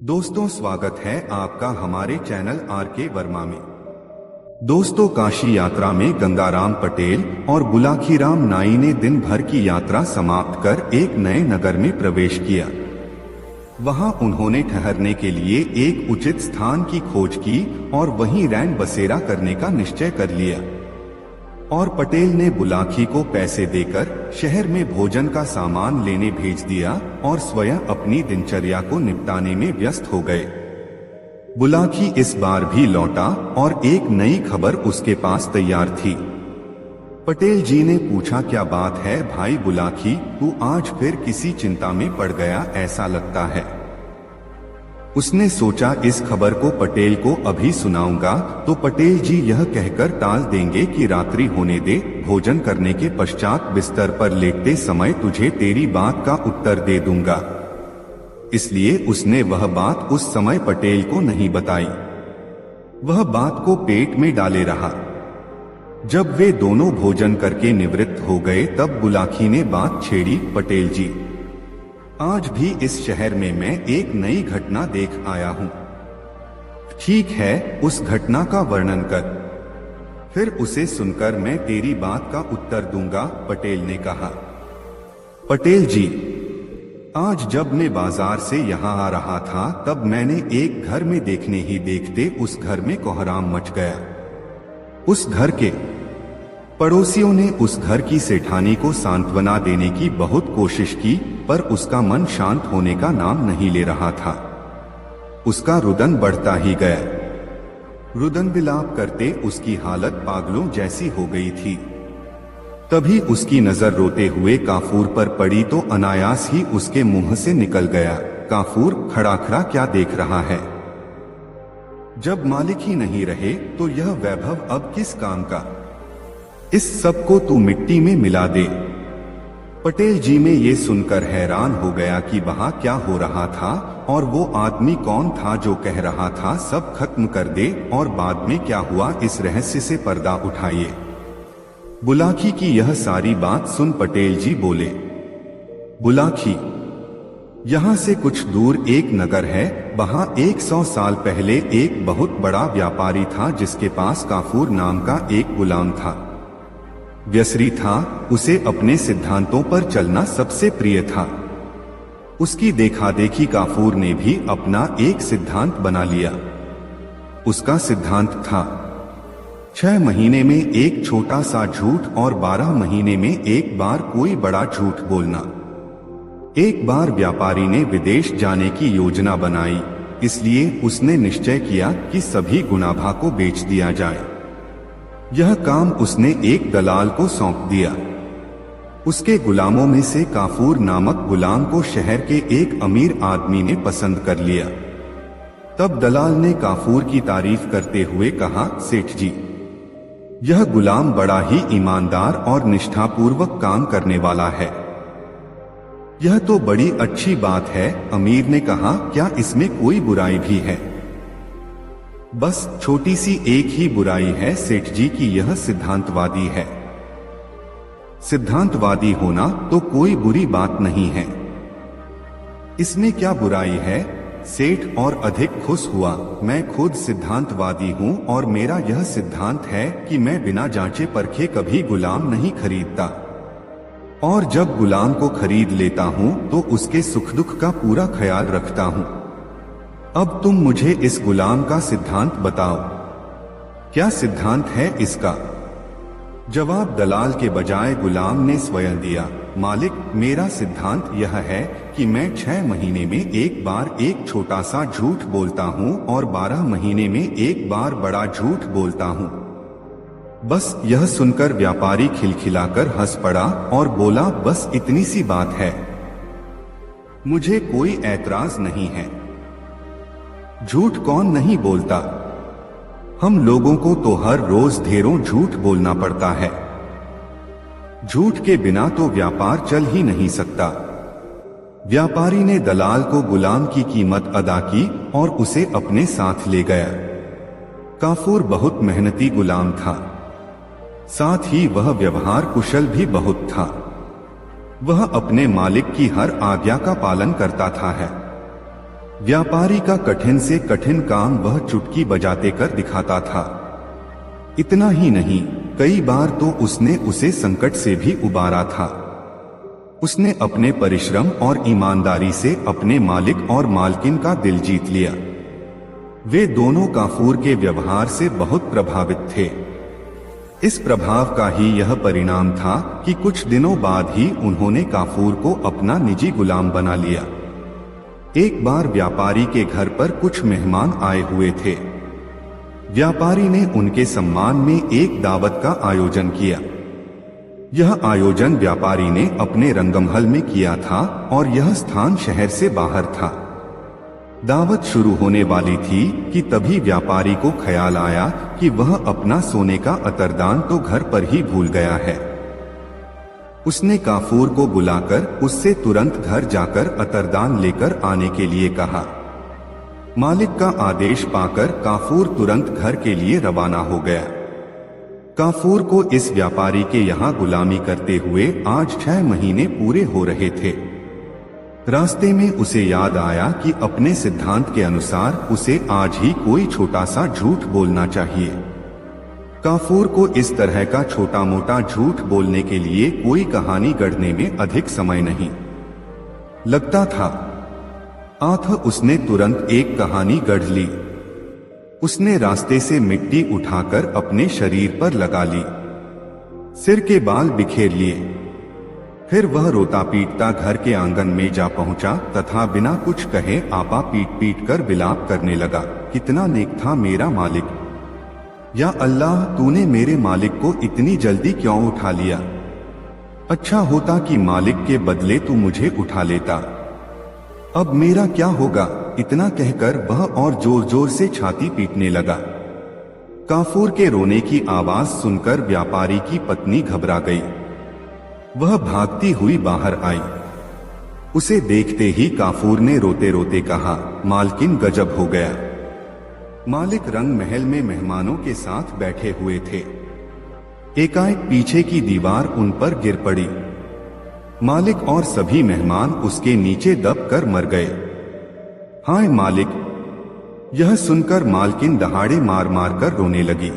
दोस्तों, स्वागत है आपका हमारे चैनल आर के वर्मा में। दोस्तों, काशी यात्रा में गंगाराम पटेल और बुलाखीराम नाई ने दिन भर की यात्रा समाप्त कर एक नए नगर में प्रवेश किया। वहां उन्होंने ठहरने के लिए एक उचित स्थान की खोज की और वहीं रैन बसेरा करने का निश्चय कर लिया। और पटेल ने बुलाखी को पैसे देकर शहर में भोजन का सामान लेने भेज दिया और स्वयं अपनी दिनचर्या को निपटाने में व्यस्त हो गए। बुलाखी इस बार भी लौटा और एक नई खबर उसके पास तैयार थी। पटेल जी ने पूछा, क्या बात है भाई बुलाखी, तू आज फिर किसी चिंता में पड़ गया ऐसा लगता है। उसने सोचा इस खबर को पटेल को अभी सुनाऊंगा तो पटेल जी यह कहकर टाल देंगे कि रात्रि होने दे, भोजन करने के पश्चात बिस्तर पर लेटते समय तुझे तेरी बात का उत्तर दे दूंगा। इसलिए उसने वह बात उस समय पटेल को नहीं बताई। वह बात को पेट में डाले रहा। जब वे दोनों भोजन करके निवृत्त हो गए तब बुलाखी ने बात छेड़ी, पटेल जी, आज भी इस शहर में मैं एक नई घटना देख आया हूं। ठीक है, उस घटना का वर्णन कर, फिर उसे सुनकर मैं तेरी बात का उत्तर दूंगा, पटेल ने कहा। पटेल जी, आज जब मैं बाजार से यहाँ आ रहा था तब मैंने एक घर में देखने ही देखते उस घर में कोहराम मच गया। उस घर के पड़ोसियों ने उस घर की सेठानी को सांत्वना देने की बहुत कोशिश की, पर उसका मन शांत होने का नाम नहीं ले रहा था। उसका रुदन बढ़ता ही गया। रुदन विलाप करते उसकी हालत पागलों जैसी हो गई थी। तभी उसकी नजर रोते हुए काफूर पर पड़ी तो अनायास ही उसके मुंह से निकल गया, काफूर खड़ा खड़ा क्या देख रहा है। जब मालिक ही नहीं रहे तो यह वैभव अब किस काम का। इस सब को तू मिट्टी में मिला दे। पटेल जी में ये सुनकर हैरान हो गया कि वहां क्या हो रहा था और वो आदमी कौन था जो कह रहा था सब खत्म कर दे, और बाद में क्या हुआ इस रहस्य से पर्दा उठाइए। बुलाखी की यह सारी बात सुन पटेल जी बोले, बुलाखी, यहाँ से कुछ दूर एक नगर है, वहां 100 साल पहले एक बहुत बड़ा व्यापारी था जिसके पास काफूर नाम का एक गुलाम था। व्यसरी था, उसे अपने सिद्धांतों पर चलना सबसे प्रिय था। उसकी देखा देखी काफूर ने भी अपना एक सिद्धांत बना लिया। उसका सिद्धांत था 6 महीने में एक छोटा सा झूठ और 12 महीने में एक बार कोई बड़ा झूठ बोलना। एक बार व्यापारी ने विदेश जाने की योजना बनाई, इसलिए उसने निश्चय किया कि सभी गुणाभा को बेच दिया जाए। यह काम उसने एक दलाल को सौंप दिया। उसके गुलामों में से काफूर नामक गुलाम को शहर के एक अमीर आदमी ने पसंद कर लिया। तब दलाल ने काफूर की तारीफ करते हुए कहा, सेठ जी, यह गुलाम बड़ा ही ईमानदार और निष्ठापूर्वक काम करने वाला है। यह तो बड़ी अच्छी बात है। अमीर ने कहा, क्या इसमें कोई बुराई भी है? बस छोटी सी एक ही बुराई है सेठ जी की यह सिद्धांतवादी है। सिद्धांतवादी होना तो कोई बुरी बात नहीं है। इसमें क्या बुराई है? सेठ और अधिक खुश हुआ, मैं खुद सिद्धांतवादी हूँ और मेरा यह सिद्धांत है कि मैं बिना जांचे परखे कभी गुलाम नहीं खरीदता, और जब गुलाम को खरीद लेता हूँ तो उसके सुख दुख का पूरा ख्याल रखता हूँ। अब तुम मुझे इस गुलाम का सिद्धांत बताओ, क्या सिद्धांत है इसका? जवाब दलाल के बजाय गुलाम ने स्वयं दिया, मालिक, मेरा सिद्धांत यह है कि मैं 6 महीने में एक बार एक छोटा सा झूठ बोलता हूँ और 12 महीने में एक बार बड़ा झूठ बोलता हूँ। बस यह सुनकर व्यापारी खिलखिलाकर हंस पड़ा और बोला, बस इतनी सी बात है, मुझे कोई ऐतराज नहीं है। झूठ कौन नहीं बोलता? हम लोगों को तो हर रोज ढेरों झूठ बोलना पड़ता है। झूठ के बिना तो व्यापार चल ही नहीं सकता। व्यापारी ने दलाल को गुलाम की कीमत अदा की और उसे अपने साथ ले गया। काफूर बहुत मेहनती गुलाम था, साथ ही वह व्यवहार कुशल भी बहुत था। वह अपने मालिक की हर आज्ञा का पालन करता था है। व्यापारी का कठिन से कठिन काम वह चुटकी बजाते कर दिखाता था। इतना ही नहीं, कई बार तो उसने उसे संकट से भी उबारा था। उसने अपने परिश्रम और ईमानदारी से अपने मालिक और मालकिन का दिल जीत लिया। वे दोनों काफूर के व्यवहार से बहुत प्रभावित थे। इस प्रभाव का ही यह परिणाम था कि कुछ दिनों बाद ही उन्होंने काफूर को अपना निजी गुलाम बना लिया। एक बार व्यापारी के घर पर कुछ मेहमान आए हुए थे। व्यापारी ने उनके सम्मान में एक दावत का आयोजन किया। यह आयोजन व्यापारी ने अपने रंगमहल में किया था और यह स्थान शहर से बाहर था। दावत शुरू होने वाली थी कि तभी व्यापारी को ख्याल आया कि वह अपना सोने का अतरदान तो घर पर ही भूल गया है। उसने काफूर को बुलाकर उससे तुरंत घर जाकर अतरदान लेकर आने के लिए कहा। मालिक का आदेश पाकर काफूर तुरंत घर के लिए रवाना हो गया। काफूर को इस व्यापारी के यहाँ गुलामी करते हुए आज 6 महीने पूरे हो रहे थे। रास्ते में उसे याद आया कि अपने सिद्धांत के अनुसार उसे आज ही कोई छोटा सा झूठ बोलना चाहिए। काफूर को इस तरह का छोटा मोटा झूठ बोलने के लिए कोई कहानी गढ़ने में अधिक समय नहीं लगता था। उसने तुरंत एक कहानी गढ़ ली। उसने रास्ते से मिट्टी उठाकर अपने शरीर पर लगा ली, सिर के बाल बिखेर लिए। फिर वह रोता पीटता घर के आंगन में जा पहुंचा तथा बिना कुछ कहे आपा पीट पीट कर विलाप करने लगा। कितना नेक था मेरा मालिक! या अल्लाह, तूने मेरे मालिक को इतनी जल्दी क्यों उठा लिया? अच्छा होता कि मालिक के बदले तू मुझे उठा लेता। अब मेरा क्या होगा? इतना कहकर वह और जोर जोर से छाती पीटने लगा। काफूर के रोने की आवाज सुनकर व्यापारी की पत्नी घबरा गई। वह भागती हुई बाहर आई। उसे देखते ही काफूर ने रोते रोते कहा, मालकिन गजब हो गया। मालिक रंग महल में मेहमानों के साथ बैठे हुए थे। एकाएक पीछे की दीवार उन पर गिर पड़ी। मालिक और सभी मेहमान उसके नीचे दब कर मर गए। हाय मालिक! यह सुनकर मालकिन दहाड़े मार मार कर रोने लगी।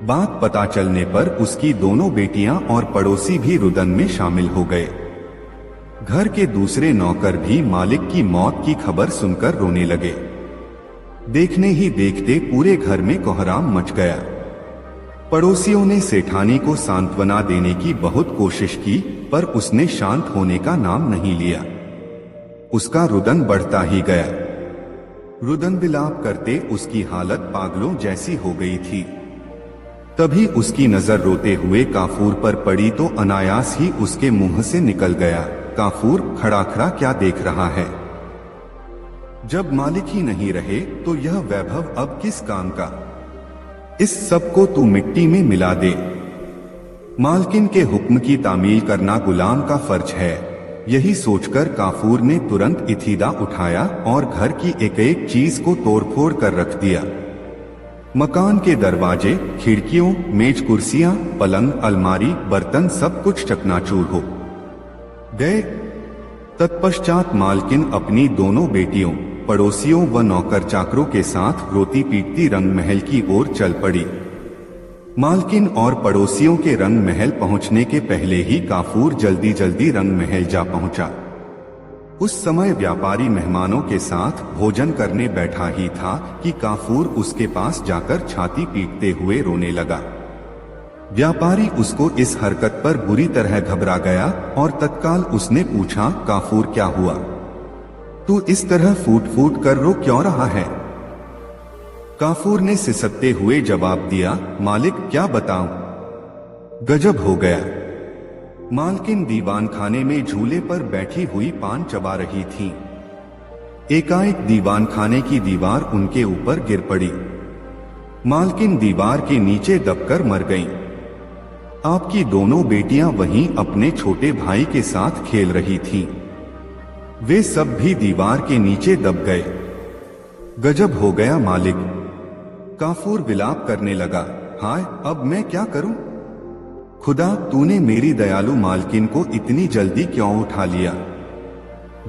बात पता चलने पर उसकी दोनों बेटियां और पड़ोसी भी रुदन में शामिल हो गए। घर के दूसरे नौकर भी मालिक की मौत की खबर सुनकर रोने लगे। देखने ही देखते पूरे घर में कोहराम मच गया। पड़ोसियों ने सेठानी को सांत्वना देने की बहुत कोशिश की, पर उसने शांत होने का नाम नहीं लिया। उसका रुदन बढ़ता ही गया। रुदन विलाप करते उसकी हालत पागलों जैसी हो गई थी। तभी उसकी नजर रोते हुए काफूर पर पड़ी तो अनायास ही उसके मुंह से निकल गया, काफूर खड़ा खड़ा क्या देख रहा है? जब मालिक ही नहीं रहे तो यह वैभव अब किस काम का? इस सब को तू मिट्टी में मिला दे। मालकिन के हुक्म की तामील करना गुलाम का फर्ज है। यही सोचकर काफूर ने तुरंत इतीदा उठाया और घर की एक एक चीज को तोड़फोड़ कर रख दिया। मकान के दरवाजे, खिड़कियों, मेज कुर्सियां, पलंग, अलमारी, बर्तन सब कुछ चकनाचूर हो गए। तत्पश्चात मालकिन अपनी दोनों बेटियों, पड़ोसियों व नौकर चाकरों के साथ रोती पीटती रंग महल की ओर चल पड़ी। मालकिन और पड़ोसियों के रंग महल पहुंचने के पहले ही काफूर जल्दी जल्दी रंग महल जा पहुंचा। उस समय व्यापारी मेहमानों के साथ भोजन करने बैठा ही था कि काफूर उसके पास जाकर छाती पीटते हुए रोने लगा। व्यापारी उसको इस हरकत पर बुरी तरह घबरा गया और तत्काल उसने पूछा, काफूर क्या हुआ? तू इस तरह फूट फूट कर रो क्यों रहा है? काफूर ने सिसकते हुए जवाब दिया, मालिक क्या बताऊं, गजब हो गया। मालकिन दीवान खाने में झूले पर बैठी हुई पान चबा रही थी। एकाएक दीवान खाने की दीवार उनके ऊपर गिर पड़ी। मालकिन दीवार के नीचे दबकर मर गईं। आपकी दोनों बेटियां वहीं अपने छोटे भाई के साथ खेल रही थीं। वे सब भी दीवार के नीचे दब गए। गजब हो गया मालिक। काफूर विलाप करने लगा, हाय अब मैं क्या करूं? खुदा, तूने मेरी दयालु मालकिन को इतनी जल्दी क्यों उठा लिया?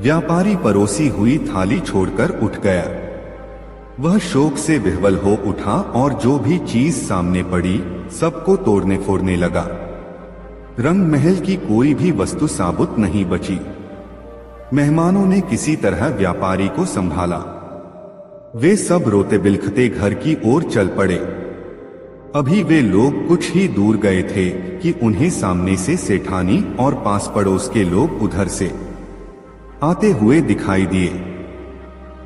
व्यापारी परोसी हुई थाली छोड़कर उठ गया। वह शोक से विह्वल हो उठा और जो भी चीज सामने पड़ी सबको तोड़ने फोड़ने लगा। रंग महल की कोई भी वस्तु साबुत नहीं बची। मेहमानों ने किसी तरह व्यापारी को संभाला। वे सब रोते बिलखते घर की ओर चल पड़े। अभी वे लोग कुछ ही दूर गए थे कि उन्हें सामने से सेठानी और पास पड़ोस के लोग उधर से आते हुए दिखाई दिए।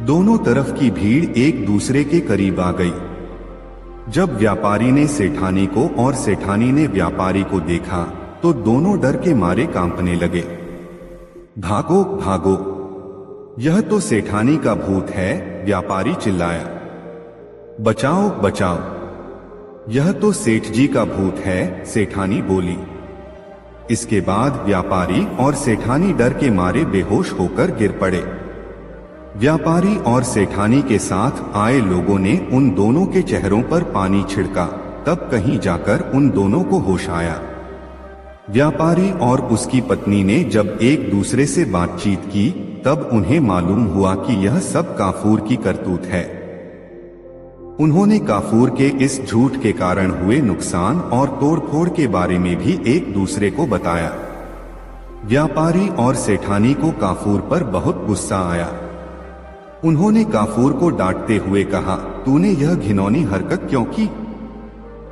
दोनों तरफ की भीड़ एक दूसरे के करीब आ गई। जब व्यापारी ने सेठानी को और सेठानी ने व्यापारी को देखा तो दोनों डर के मारे कांपने लगे। भागो भागो, यह तो सेठानी का भूत है, व्यापारी चिल्लाया। बचाओ बचाओ, यह तो सेठ जी का भूत है, सेठानी बोली। इसके बाद व्यापारी और सेठानी डर के मारे बेहोश होकर गिर पड़े। व्यापारी और सेठानी के साथ आए लोगों ने उन दोनों के चेहरों पर पानी छिड़का, तब कहीं जाकर उन दोनों को होश आया। व्यापारी और उसकी पत्नी ने जब एक दूसरे से बातचीत की तब उन्हें मालूम हुआ कि यह सब काफूर की करतूत है। उन्होंने काफूर के इस झूठ के कारण हुए नुकसान और तोड़फोड़ के बारे में भी एक दूसरे को बताया। व्यापारी और सेठानी को काफूर पर बहुत गुस्सा आया। उन्होंने काफूर को डांटते हुए कहा, तूने यह घिनौनी हरकत क्यों की?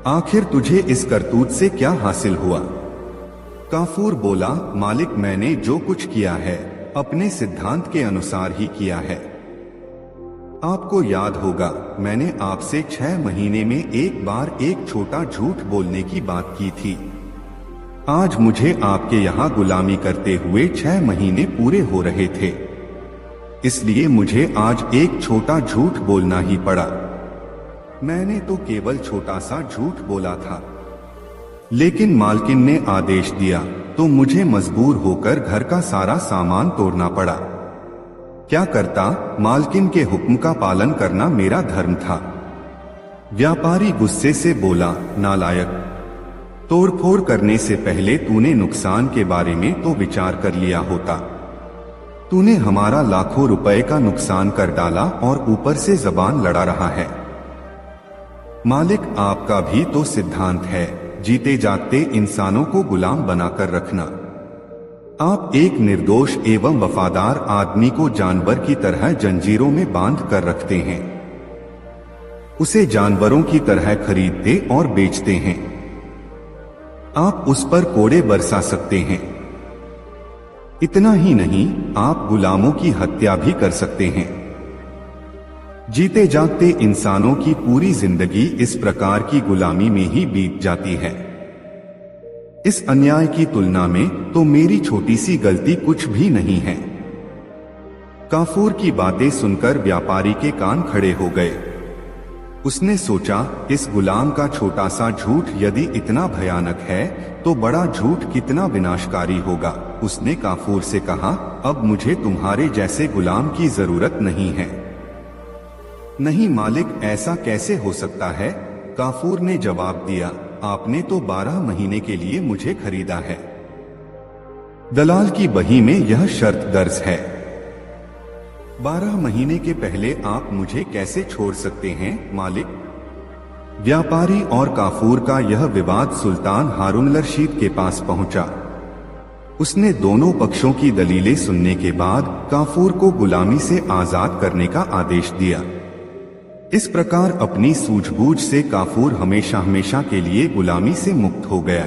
आखिर तुझे इस करतूत से क्या हासिल हुआ? काफूर बोला, मालिक, मैंने जो कुछ किया है अपने सिद्धांत के अनुसार ही किया है। आपको याद होगा मैंने आपसे 6 महीने में एक बार एक छोटा झूठ बोलने की बात की थी। आज मुझे आपके यहाँ गुलामी करते हुए 6 महीने पूरे हो रहे थे, इसलिए मुझे आज एक छोटा झूठ बोलना ही पड़ा। मैंने तो केवल छोटा सा झूठ बोला था, लेकिन मालकिन ने आदेश दिया तो मुझे मजबूर होकर घर का सारा सामान तोड़ना पड़ा। क्या करता, मालकिन के हुक्म का पालन करना मेरा धर्म था। व्यापारी गुस्से से बोला, नालायक, तोड़फोड़ करने से पहले तूने नुकसान के बारे में तो विचार कर लिया होता। तूने हमारा लाखों रुपए का नुकसान कर डाला और ऊपर से जबान लड़ा रहा है। मालिक, आपका भी तो सिद्धांत है, जीते जागते इंसानों को गुलाम बनाकर रखना। आप एक निर्दोष एवं वफादार आदमी को जानवर की तरह जंजीरों में बांध कर रखते हैं, उसे जानवरों की तरह खरीदते और बेचते हैं। आप उस पर कोड़े बरसा सकते हैं। इतना ही नहीं, आप गुलामों की हत्या भी कर सकते हैं। जीते जागते इंसानों की पूरी जिंदगी इस प्रकार की गुलामी में ही बीत जाती है। इस अन्याय की तुलना में तो मेरी छोटी सी गलती कुछ भी नहीं है। काफूर की बातें सुनकर व्यापारी के कान खड़े हो गए। उसने सोचा, इस गुलाम का छोटा सा झूठ यदि इतना भयानक है तो बड़ा झूठ कितना विनाशकारी होगा। उसने काफूर से कहा, अब मुझे तुम्हारे जैसे गुलाम की जरूरत नहीं है। नहीं मालिक, ऐसा कैसे हो सकता है? काफूर ने जवाब दिया, आपने तो 12 महीने के लिए मुझे खरीदा है। दलाल की बही में यह शर्त दर्ज है। 12 महीने के पहले आप मुझे कैसे छोड़ सकते हैं मालिक? व्यापारी और काफूर का यह विवाद सुल्तान हारून रशीद के पास पहुंचा। उसने दोनों पक्षों की दलीलें सुनने के बाद काफूर को गुलामी से आजाद करने का आदेश दिया। इस प्रकार अपनी सूझबूझ से काफूर हमेशा हमेशा के लिए गुलामी से मुक्त हो गया।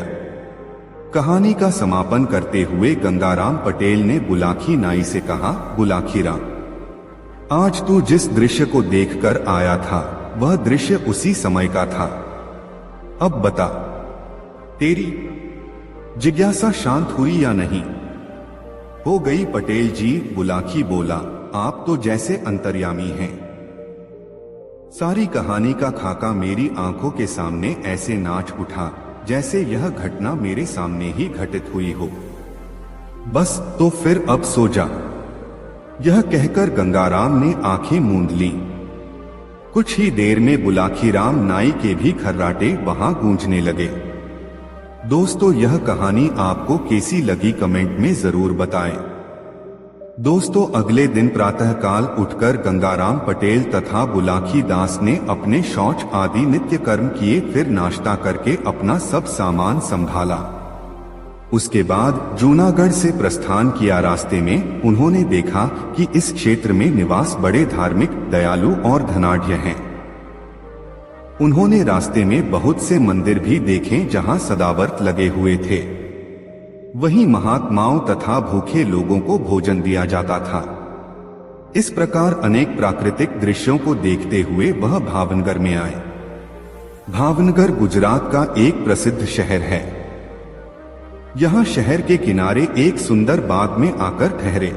कहानी का समापन करते हुए गंगाराम पटेल ने बुलाकी नाई से कहा, बुलाकी राम, आज तू जिस दृश्य को देखकर आया था वह दृश्य उसी समय का था। अब बता, तेरी जिज्ञासा शांत हुई या नहीं? हो गई पटेल जी, बुलाकी बोला, आप तो जैसे अंतर्यामी हैं। सारी कहानी का खाका मेरी आंखों के सामने ऐसे नाच उठा जैसे यह घटना मेरे सामने ही घटित हुई हो। बस तो फिर अब सो जा। यह कहकर गंगाराम ने आंखें मूंद ली। कुछ ही देर में बुलाखीराम नाई के भी खर्राटे वहां गूंजने लगे। दोस्तों, यह कहानी आपको कैसी लगी कमेंट में जरूर बताएं। दोस्तों, अगले दिन प्रातःकाल उठकर गंगाराम पटेल तथा बुलाकी दास ने अपने शौच आदि नित्य कर्म किए, फिर नाश्ता करके अपना सब सामान संभाला। उसके बाद जूनागढ़ से प्रस्थान किया। रास्ते में उन्होंने देखा कि इस क्षेत्र में निवास बड़े धार्मिक, दयालु और धनाढ्य हैं। उन्होंने रास्ते में बहुत से मंदिर भी देखे जहां सदावर्त लगे हुए थे। वहीं महात्माओं तथा भूखे लोगों को भोजन दिया जाता था। इस प्रकार अनेक प्राकृतिक दृश्यों को देखते हुए वह भावनगर में आए। भावनगर गुजरात का एक प्रसिद्ध शहर है। यहाँ शहर के किनारे एक सुंदर बाग में आकर ठहरे।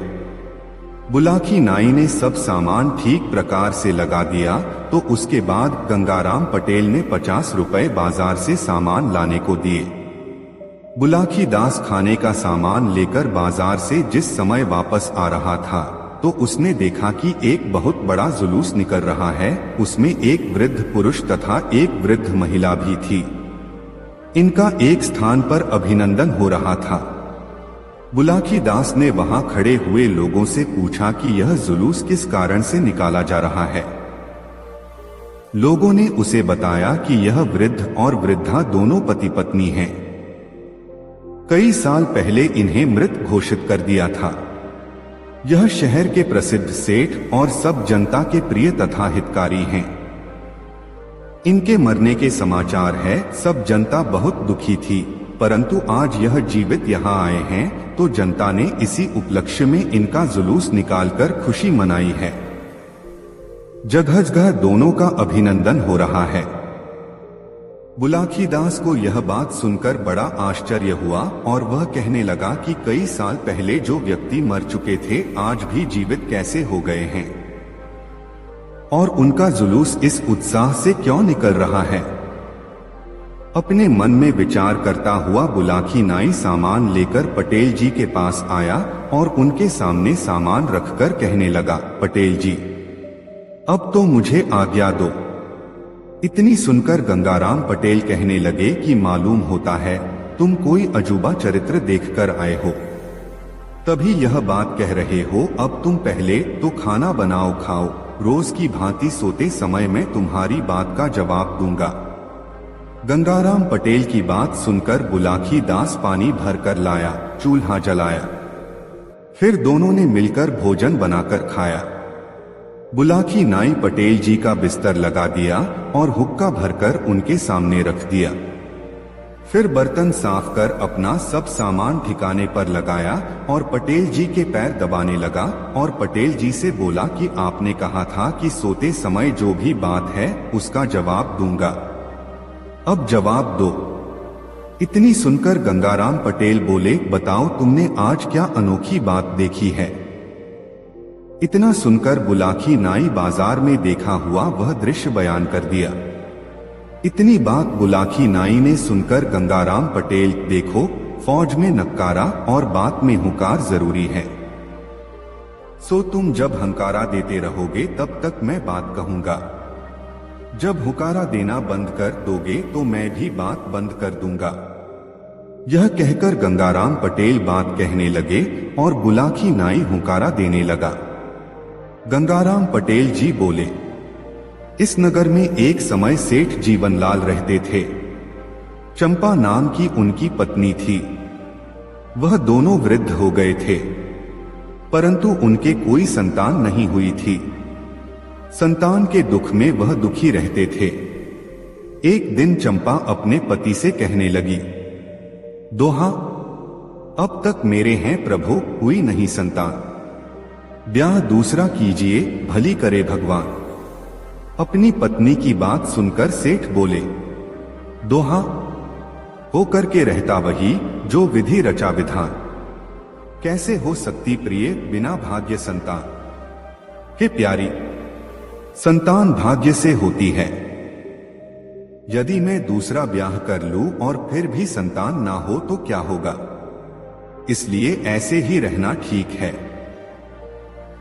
बुलाकी नाई ने सब सामान ठीक प्रकार से लगा दिया तो उसके बाद गंगाराम पटेल ने 50 रुपए बाजार से सामान लाने को दिए। बुलाकी दास खाने का सामान लेकर बाजार से जिस समय वापस आ रहा था तो उसने देखा कि एक बहुत बड़ा जुलूस निकल रहा है। उसमें एक वृद्ध पुरुष तथा एक वृद्ध महिला भी थी। इनका एक स्थान पर अभिनंदन हो रहा था। बुलाकी दास ने वहां खड़े हुए लोगों से पूछा कि यह जुलूस किस कारण से निकाला जा रहा है। लोगों ने उसे बताया कि यह वृद्ध और वृद्धा दोनों पति पत्नी हैं। कई साल पहले इन्हें मृत घोषित कर दिया था। यह शहर के प्रसिद्ध सेठ और सब जनता के प्रिय तथा हितकारी हैं। इनके मरने के समाचार है। सब जनता बहुत दुखी थी, परंतु आज यह जीवित यहाँ आए हैं तो जनता ने इसी उपलक्ष्य में इनका जुलूस निकालकर खुशी मनाई है। जगह जगह दोनों का अभिनंदन हो रहा है। बुलाकी दास को यह बात सुनकर बड़ा आश्चर्य हुआ और वह कहने लगा कि कई साल पहले जो व्यक्ति मर चुके थे आज भी जीवित कैसे हो गए हैं और उनका जुलूस इस उत्साह से क्यों निकल रहा है। अपने मन में विचार करता हुआ बुलाकी नाई सामान लेकर पटेल जी के पास आया और उनके सामने सामान रखकर कहने लगा, पटेल जी, अब तो मुझे आज्ञा दो। इतनी सुनकर गंगाराम पटेल कहने लगे कि मालूम होता है तुम कोई अजूबा चरित्र देखकर आए हो, तभी यह बात कह रहे हो। अब तुम पहले तो खाना बनाओ, खाओ। रोज की भांति सोते समय मैं तुम्हारी बात का जवाब दूंगा। गंगाराम पटेल की बात सुनकर बुलाकी दास पानी भरकर लाया, चूल्हा जलाया। फिर दोनों ने मिलकर भोजन बनाकर खाया। बुलाकी नाई पटेल जी का बिस्तर लगा दिया और हुक्का भरकर उनके सामने रख दिया। फिर बर्तन साफ कर अपना सब सामान ठिकाने पर लगाया और पटेल जी के पैर दबाने लगा और पटेल जी से बोला कि आपने कहा था कि सोते समय जो भी बात है उसका जवाब दूंगा, अब जवाब दो। इतनी सुनकर गंगाराम पटेल बोले, बताओ तुमने आज क्या अनोखी बात देखी है। इतना सुनकर बुलाकी नाई बाजार में देखा हुआ वह दृश्य बयान कर दिया। इतनी बात बुलाकी नाई ने सुनकर गंगाराम पटेल, देखो फौज में नक्कारा और बात में हुकार जरूरी है। सो तुम जब हंकारा देते रहोगे तब तक मैं बात कहूंगा, जब हुकारा देना बंद कर दोगे तो मैं भी बात बंद कर दूंगा। यह कहकर गंगाराम पटेल बात कहने लगे और बुलाकी नाई हुकारा देने लगा। गंगाराम पटेल जी बोले, इस नगर में एक समय सेठ जीवनलाल रहते थे। चंपा नाम की उनकी पत्नी थी। वह दोनों वृद्ध हो गए थे, परंतु उनके कोई संतान नहीं हुई थी। संतान के दुख में वह दुखी रहते थे। एक दिन चंपा अपने पति से कहने लगी, दोहा, अब तक मेरे हैं प्रभु, हुई नहीं संतान, ब्याह दूसरा कीजिए, भली करे भगवान। अपनी पत्नी की बात सुनकर सेठ बोले, दोहा, हो करके रहता वही जो विधि रचा विधान, कैसे हो सकती प्रिय बिना भाग्य संतान। हे प्यारी, संतान भाग्य से होती है। यदि मैं दूसरा ब्याह कर लूं और फिर भी संतान ना हो तो क्या होगा, इसलिए ऐसे ही रहना ठीक है।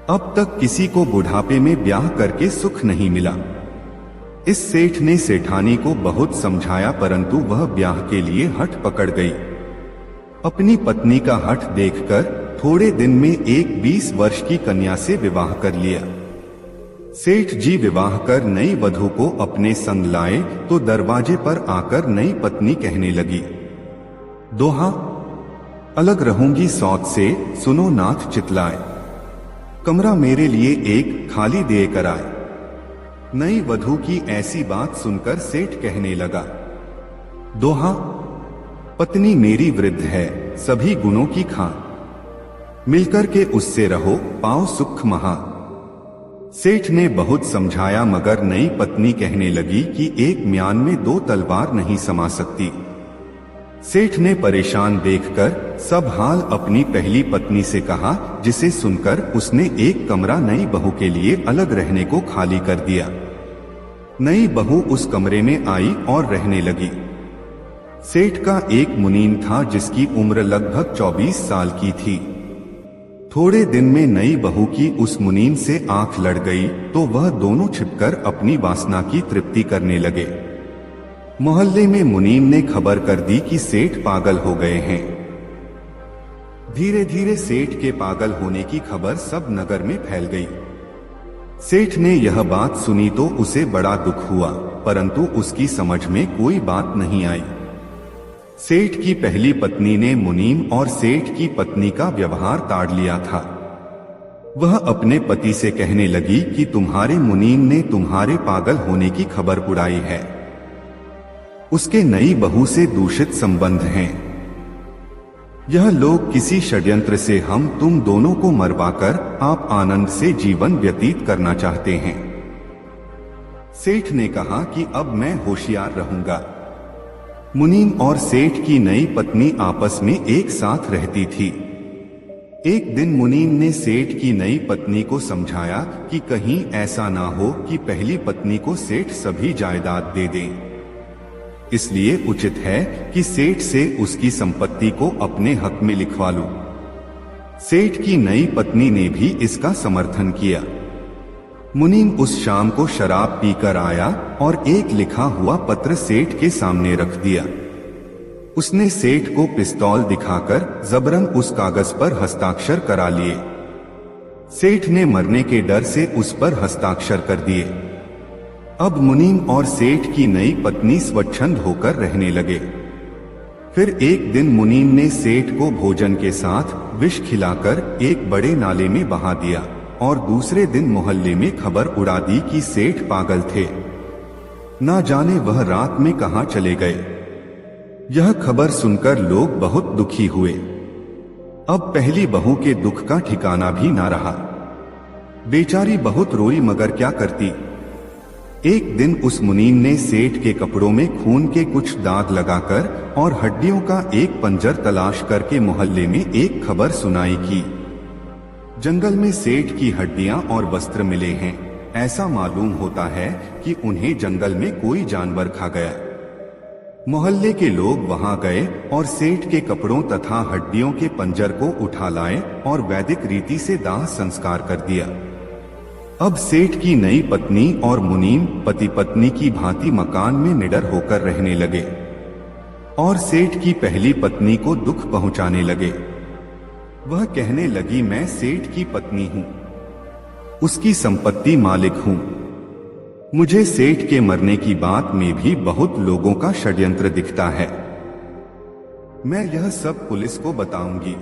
अब तक किसी को बुढ़ापे में ब्याह करके सुख नहीं मिला। इस सेठ ने सेठानी को बहुत समझाया परंतु वह ब्याह के लिए हठ पकड़ गई। अपनी पत्नी का हठ देखकर थोड़े दिन में एक 20 वर्ष की कन्या से विवाह कर लिया। सेठ जी विवाह कर नई वधू को अपने संग लाए तो दरवाजे पर आकर नई पत्नी कहने लगी, दोहा अलग रहूंगी सौत से, सुनो नाथ चितलाए, कमरा मेरे लिए एक खाली दे कर आए। नई वधू की ऐसी बात सुनकर सेठ कहने लगा, दोहा पत्नी मेरी वृद्ध है, सभी गुणों की खान, मिलकर के उससे रहो, पाओ सुख महा। सेठ ने बहुत समझाया मगर नई पत्नी कहने लगी कि एक म्यान में 2 तलवार नहीं समा सकती। सेठ ने परेशान देखकर सब हाल अपनी पहली पत्नी से कहा, जिसे सुनकर उसने एक कमरा नई बहू के लिए अलग रहने को खाली कर दिया। नई बहू उस कमरे में आई और रहने लगी। सेठ का एक मुनीम था जिसकी उम्र लगभग 24 साल की थी। थोड़े दिन में नई बहू की उस मुनीम से आंख लड़ गई तो वह दोनों छिपकर अपनी वासना की तृप्ति करने लगे। मोहल्ले में मुनीम ने खबर कर दी कि सेठ पागल हो गए हैं। धीरे धीरे सेठ के पागल होने की खबर सब नगर में फैल गई। सेठ ने यह बात सुनी तो उसे बड़ा दुख हुआ, परंतु उसकी समझ में कोई बात नहीं आई। सेठ की पहली पत्नी ने मुनीम और सेठ की पत्नी का व्यवहार ताड़ लिया था। वह अपने पति से कहने लगी कि तुम्हारे मुनीम ने तुम्हारे पागल होने की खबर उड़ाई है, उसके नई बहू से दूषित संबंध हैं। यह लोग किसी षड्यंत्र से हम तुम दोनों को मरवाकर आप आनंद से जीवन व्यतीत करना चाहते हैं। सेठ ने कहा कि अब मैं होशियार रहूंगा। मुनीम और सेठ की नई पत्नी आपस में एक साथ रहती थी। एक दिन मुनीम ने सेठ की नई पत्नी को समझाया कि कहीं ऐसा ना हो कि पहली पत्नी को सेठ सभी जायदाद दे दें। इसलिए उचित है कि सेठ से उसकी संपत्ति को अपने हक में लिखवा लूं। सेठ की नई पत्नी ने भी इसका समर्थन किया। मुनीम उस शाम को शराब पीकर आया और एक लिखा हुआ पत्र सेठ के सामने रख दिया। उसने सेठ को पिस्तौल दिखाकर जबरन उस कागज पर हस्ताक्षर करा लिए। सेठ ने मरने के डर से उस पर हस्ताक्षर कर दिए। अब मुनीम और सेठ की नई पत्नी स्वच्छंद होकर रहने लगे। फिर एक दिन मुनीम ने सेठ को भोजन के साथ विष खिलाकर एक बड़े नाले में बहा दिया और दूसरे दिन मोहल्ले में खबर उड़ा दी कि सेठ पागल थे। ना जाने वह रात में कहां चले गए। यह खबर सुनकर लोग बहुत दुखी हुए। अब पहली बहू के दुख का ठिकाना भी ना रहा। बेचारी बहुत रोई मगर क्या करती। एक दिन उस मुनीम ने सेठ के कपड़ों में खून के कुछ दाग लगाकर और हड्डियों का एक पंजर तलाश करके मोहल्ले में एक खबर सुनाई कि जंगल में सेठ की हड्डियां और वस्त्र मिले हैं। ऐसा मालूम होता है कि उन्हें जंगल में कोई जानवर खा गया। मोहल्ले के लोग वहां गए और सेठ के कपड़ों तथा हड्डियों के पंजर को उठा लाए और वैदिक रीति से दाह संस्कार कर दिया। अब सेठ की नई पत्नी और मुनीम पति पत्नी की भांति मकान में निडर होकर रहने लगे और सेठ की पहली पत्नी को दुख पहुंचाने लगे। वह कहने लगी, मैं सेठ की पत्नी हूं, उसकी संपत्ति मालिक हूं। मुझे सेठ के मरने की बात में भी बहुत लोगों का षड्यंत्र दिखता है। मैं यह सब पुलिस को बताऊंगी।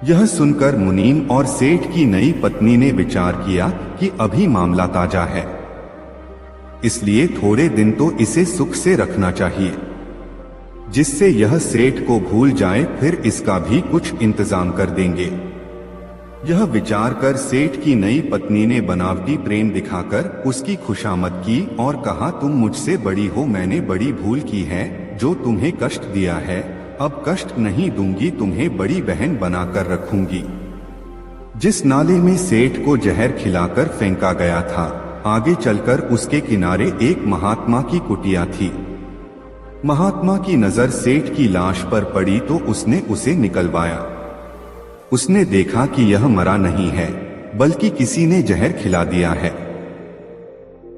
यह सुनकर मुनीम और सेठ की नई पत्नी ने विचार किया कि अभी मामला ताजा है, इसलिए थोड़े दिन तो इसे सुख से रखना चाहिए, जिससे यह सेठ को भूल जाए, फिर इसका भी कुछ इंतजाम कर देंगे। यह विचार कर सेठ की नई पत्नी ने बनावटी प्रेम दिखाकर उसकी खुशामद की और कहा, तुम मुझसे बड़ी हो, मैंने बड़ी भूल की है, जो तुम्हें कष्ट दिया है अब कष्ट नहीं दूंगी, तुम्हें बड़ी बहन बनाकर रखूंगी। जिस नाले में सेठ को जहर खिलाकर फेंका गया था, आगे चलकर उसके किनारे एक महात्मा की कुटिया थी। महात्मा की नजर सेठ की लाश पर पड़ी तो उसने उसे निकलवाया। उसने देखा कि यह मरा नहीं है, बल्कि किसी ने जहर खिला दिया है।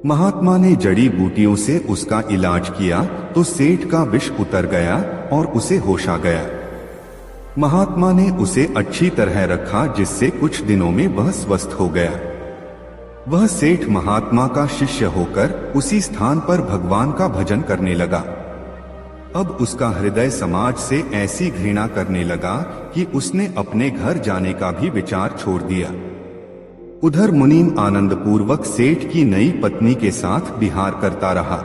महात्मा ने जड़ी बूटियों से उसका इलाज किया तो सेठ का विष उतर गया और उसे होश आ गया। महात्मा ने उसे अच्छी तरह रखा, जिससे कुछ दिनों में वह स्वस्थ हो गया। वह सेठ महात्मा का शिष्य होकर उसी स्थान पर भगवान का भजन करने लगा। अब उसका हृदय समाज से ऐसी घृणा करने लगा कि उसने अपने घर जाने का भी विचार छोड़ दिया। उधर मुनीम आनंद पूर्वक सेठ की नई पत्नी के साथ विहार करता रहा।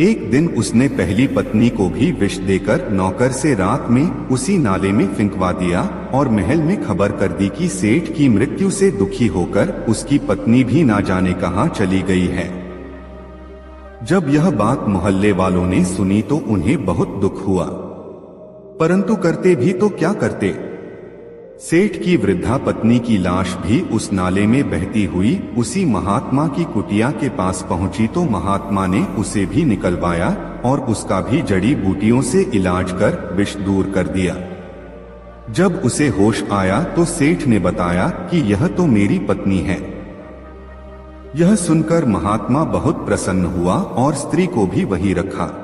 एक दिन उसने पहली पत्नी को भी विष देकर नौकर से रात में उसी नाले में फिंकवा दिया और महल में खबर कर दी कि सेठ की मृत्यु से दुखी होकर उसकी पत्नी भी ना जाने कहां चली गई है। जब यह बात मोहल्ले वालों ने सुनी तो उन्हें बहुत दुख हुआ, परंतु करते भी तो क्या करते। सेठ की वृद्धा पत्नी की लाश भी उस नाले में बहती हुई उसी महात्मा की कुटिया के पास पहुंची तो महात्मा ने उसे भी निकलवाया और उसका भी जड़ी बूटियों से इलाज कर विष दूर कर दिया। जब उसे होश आया तो सेठ ने बताया कि यह तो मेरी पत्नी है। यह सुनकर महात्मा बहुत प्रसन्न हुआ और स्त्री को भी वही रखा।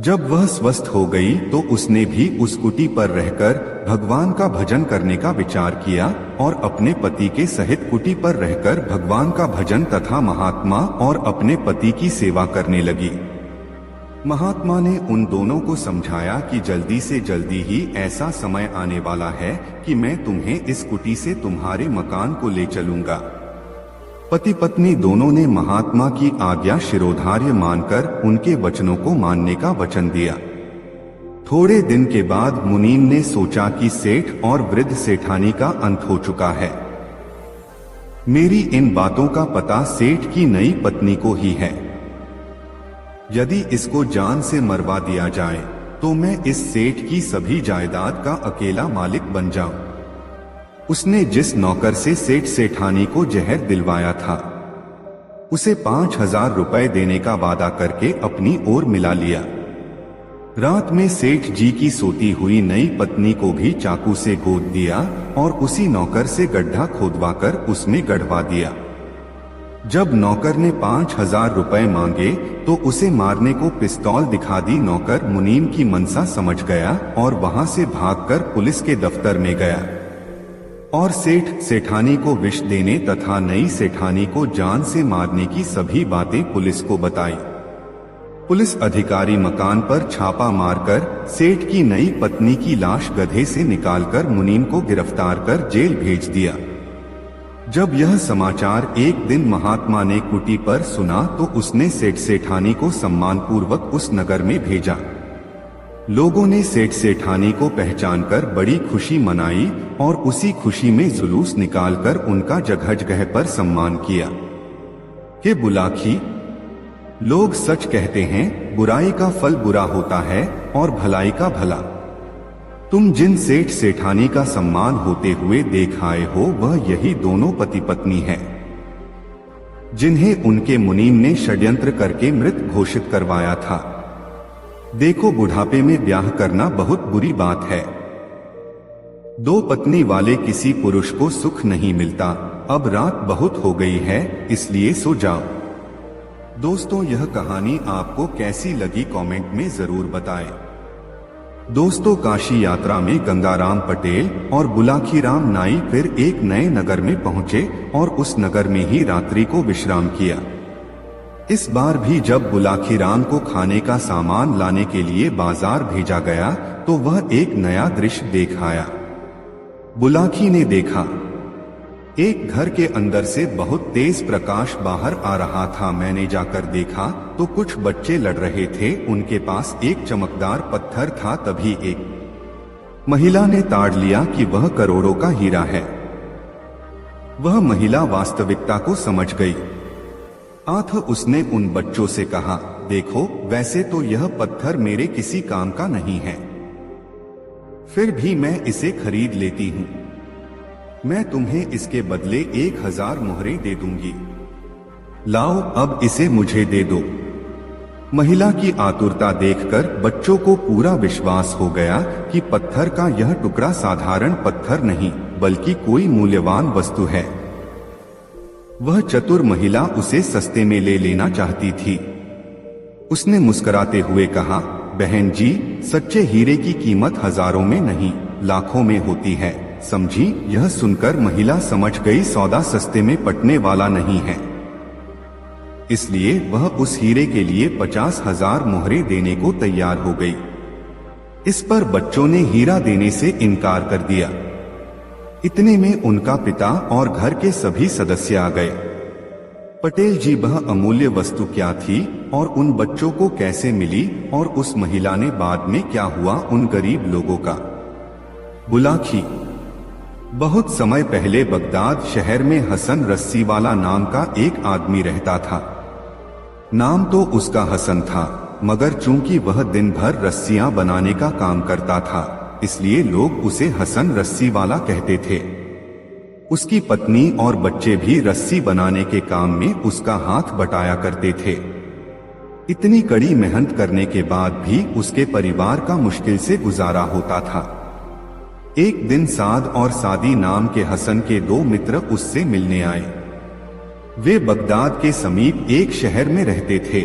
जब वह स्वस्थ हो गई तो उसने भी उस कुटी पर रहकर भगवान का भजन करने का विचार किया और अपने पति के सहित कुटी पर रहकर भगवान का भजन तथा महात्मा और अपने पति की सेवा करने लगी। महात्मा ने उन दोनों को समझाया कि जल्दी से जल्दी ही ऐसा समय आने वाला है कि मैं तुम्हें इस कुटी से तुम्हारे मकान को ले चलूंगा। पति पत्नी दोनों ने महात्मा की आज्ञा शिरोधार्य मानकर उनके वचनों को मानने का वचन दिया। थोड़े दिन के बाद मुनीम ने सोचा कि सेठ और वृद्ध सेठानी का अंत हो चुका है। मेरी इन बातों का पता सेठ की नई पत्नी को ही है। यदि इसको जान से मरवा दिया जाए तो मैं इस सेठ की सभी जायदाद का अकेला मालिक बन जाऊं। उसने जिस नौकर से सेठ सेठानी को जहर दिलवाया था उसे 5,000 रुपए देने का वादा करके अपनी ओर मिला लिया। रात में सेठ जी की सोती हुई नई पत्नी को भी चाकू से गोद दिया और उसी नौकर से गड्ढा खोदवाकर उसमें गढ़वा दिया। जब नौकर ने 5,000 रुपए मांगे तो उसे मारने को पिस्तौल दिखा दी। नौकर मुनीम की मनसा समझ गया और वहां से भागकर पुलिस के दफ्तर में गया और सेठ सेठानी को विष देने तथा नई सेठानी को जान से मारने की सभी बातें पुलिस को बताई। पुलिस अधिकारी मकान पर छापा मारकर सेठ की नई पत्नी की लाश गधे से निकालकर मुनीम को गिरफ्तार कर जेल भेज दिया। जब यह समाचार एक दिन महात्मा ने कुटी पर सुना तो उसने सेठ सेठानी को सम्मानपूर्वक उस नगर में भेजा। लोगों ने सेठ सेठानी को पहचानकर बड़ी खुशी मनाई और उसी खुशी में जुलूस निकालकर उनका जगह जगह पर सम्मान किया। हे बुलाखी, लोग सच कहते हैं, बुराई का फल बुरा होता है और भलाई का भला। तुम जिन सेठ सेठानी का सम्मान होते हुए देख आए हो वह यही दोनों पति पत्नी हैं, जिन्हें उनके मुनीम ने षड्यंत्र करके मृत घोषित करवाया था। देखो, बुढ़ापे में ब्याह करना बहुत बुरी बात है। दो पत्नी वाले किसी पुरुष को सुख नहीं मिलता। अब रात बहुत हो गई है, इसलिए सो जाओ। दोस्तों, यह कहानी आपको कैसी लगी कमेंट में जरूर बताएं। दोस्तों, काशी यात्रा में गंगाराम पटेल और बुलाखीराम नाई फिर एक नए नगर में पहुंचे और उस नगर में ही रात्रि को विश्राम किया। इस बार भी जब बुलाखीराम को खाने का सामान लाने के लिए बाजार भेजा गया तो वह एक नया दृश्य देख आया। बुलाखी ने देखा, एक घर के अंदर से बहुत तेज प्रकाश बाहर आ रहा था। मैंने जाकर देखा तो कुछ बच्चे लड़ रहे थे। उनके पास एक चमकदार पत्थर था। तभी एक महिला ने ताड़ लिया कि वह करोड़ों का हीरा है। वह महिला वास्तविकता को समझ गई। उसने उन बच्चों से कहा, देखो, वैसे तो यह पत्थर मेरे किसी काम का नहीं है, फिर भी मैं इसे खरीद लेती हूँ। मैं तुम्हें इसके बदले 1,000 मोहरें दे दूंगी। लाओ, अब इसे मुझे दे दो। महिला की आतुरता देखकर बच्चों को पूरा विश्वास हो गया कि पत्थर का यह टुकड़ा साधारण पत्थर नहीं बल्कि कोई मूल्यवान वस्तु है। वह चतुर महिला उसे सस्ते में ले लेना चाहती थी। उसने मुस्कुराते हुए कहा, बहन जी, सच्चे हीरे की कीमत हजारों में नहीं लाखों में होती है, समझी। यह सुनकर महिला समझ गई सौदा सस्ते में पटने वाला नहीं है, इसलिए वह उस हीरे के लिए 50,000 मोहरें देने को तैयार हो गई। इस पर बच्चों ने हीरा देने से इनकार कर दिया। इतने में उनका पिता और घर के सभी सदस्य आ गए। पटेल जी, वह अमूल्य वस्तु क्या थी और उन बच्चों को कैसे मिली, और उस महिला ने बाद में क्या हुआ उन गरीब लोगों का? बुलाखी। बहुत समय पहले बगदाद शहर में हसन रस्सीवाला नाम का एक आदमी रहता था। नाम तो उसका हसन था, मगर चूंकि वह दिन भर रस्सियां बनाने का काम करता था, इसलिए लोग उसे हसन रस्सीवाला कहते थे। उसकी पत्नी और बच्चे भी रस्सी बनाने के काम में उसका हाथ बटाया करते थे। इतनी कड़ी मेहनत करने के बाद भी उसके परिवार का मुश्किल से गुजारा होता था। एक दिन साद और सादी नाम के हसन के 2 मित्र उससे मिलने आए। वे बगदाद के समीप एक शहर में रहते थे।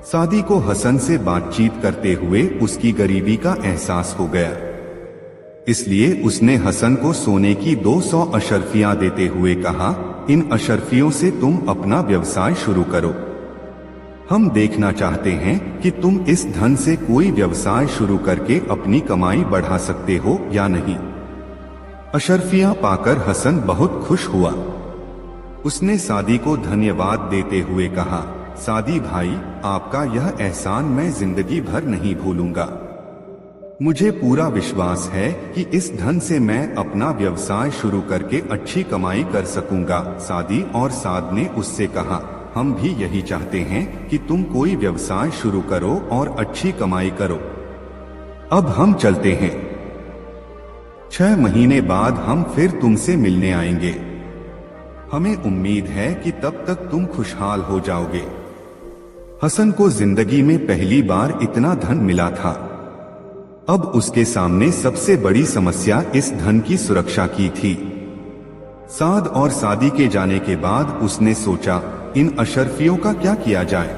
सादी को हसन से बातचीत करते हुए उसकी गरीबी का एहसास हो गया, इसलिए उसने हसन को सोने की 200 अशर्फियां देते हुए कहा, इन अशर्फियों से तुम अपना व्यवसाय शुरू करो। हम देखना चाहते हैं कि तुम इस धन से कोई व्यवसाय शुरू करके अपनी कमाई बढ़ा सकते हो या नहीं। अशर्फियां पाकर हसन बहुत खुश हुआ। उसने सादी को धन्यवाद देते हुए कहा, सादी भाई, आपका यह एहसान मैं जिंदगी भर नहीं भूलूंगा। मुझे पूरा विश्वास है कि इस धन से मैं अपना व्यवसाय शुरू करके अच्छी कमाई कर सकूंगा। सादी और साद ने उससे कहा, हम भी यही चाहते हैं कि तुम कोई व्यवसाय शुरू करो और अच्छी कमाई करो। अब हम चलते हैं। 6 महीने बाद हम फिर तुमसे मिलने आएंगे। हमें उम्मीद है कि तब तक तुम खुशहाल हो जाओगे। हसन को जिंदगी में पहली बार इतना धन मिला था। अब उसके सामने सबसे बड़ी समस्या इस धन की सुरक्षा की थी। साद और सादी के जाने के बाद उसने सोचा, इन अशर्फियों का क्या किया जाए,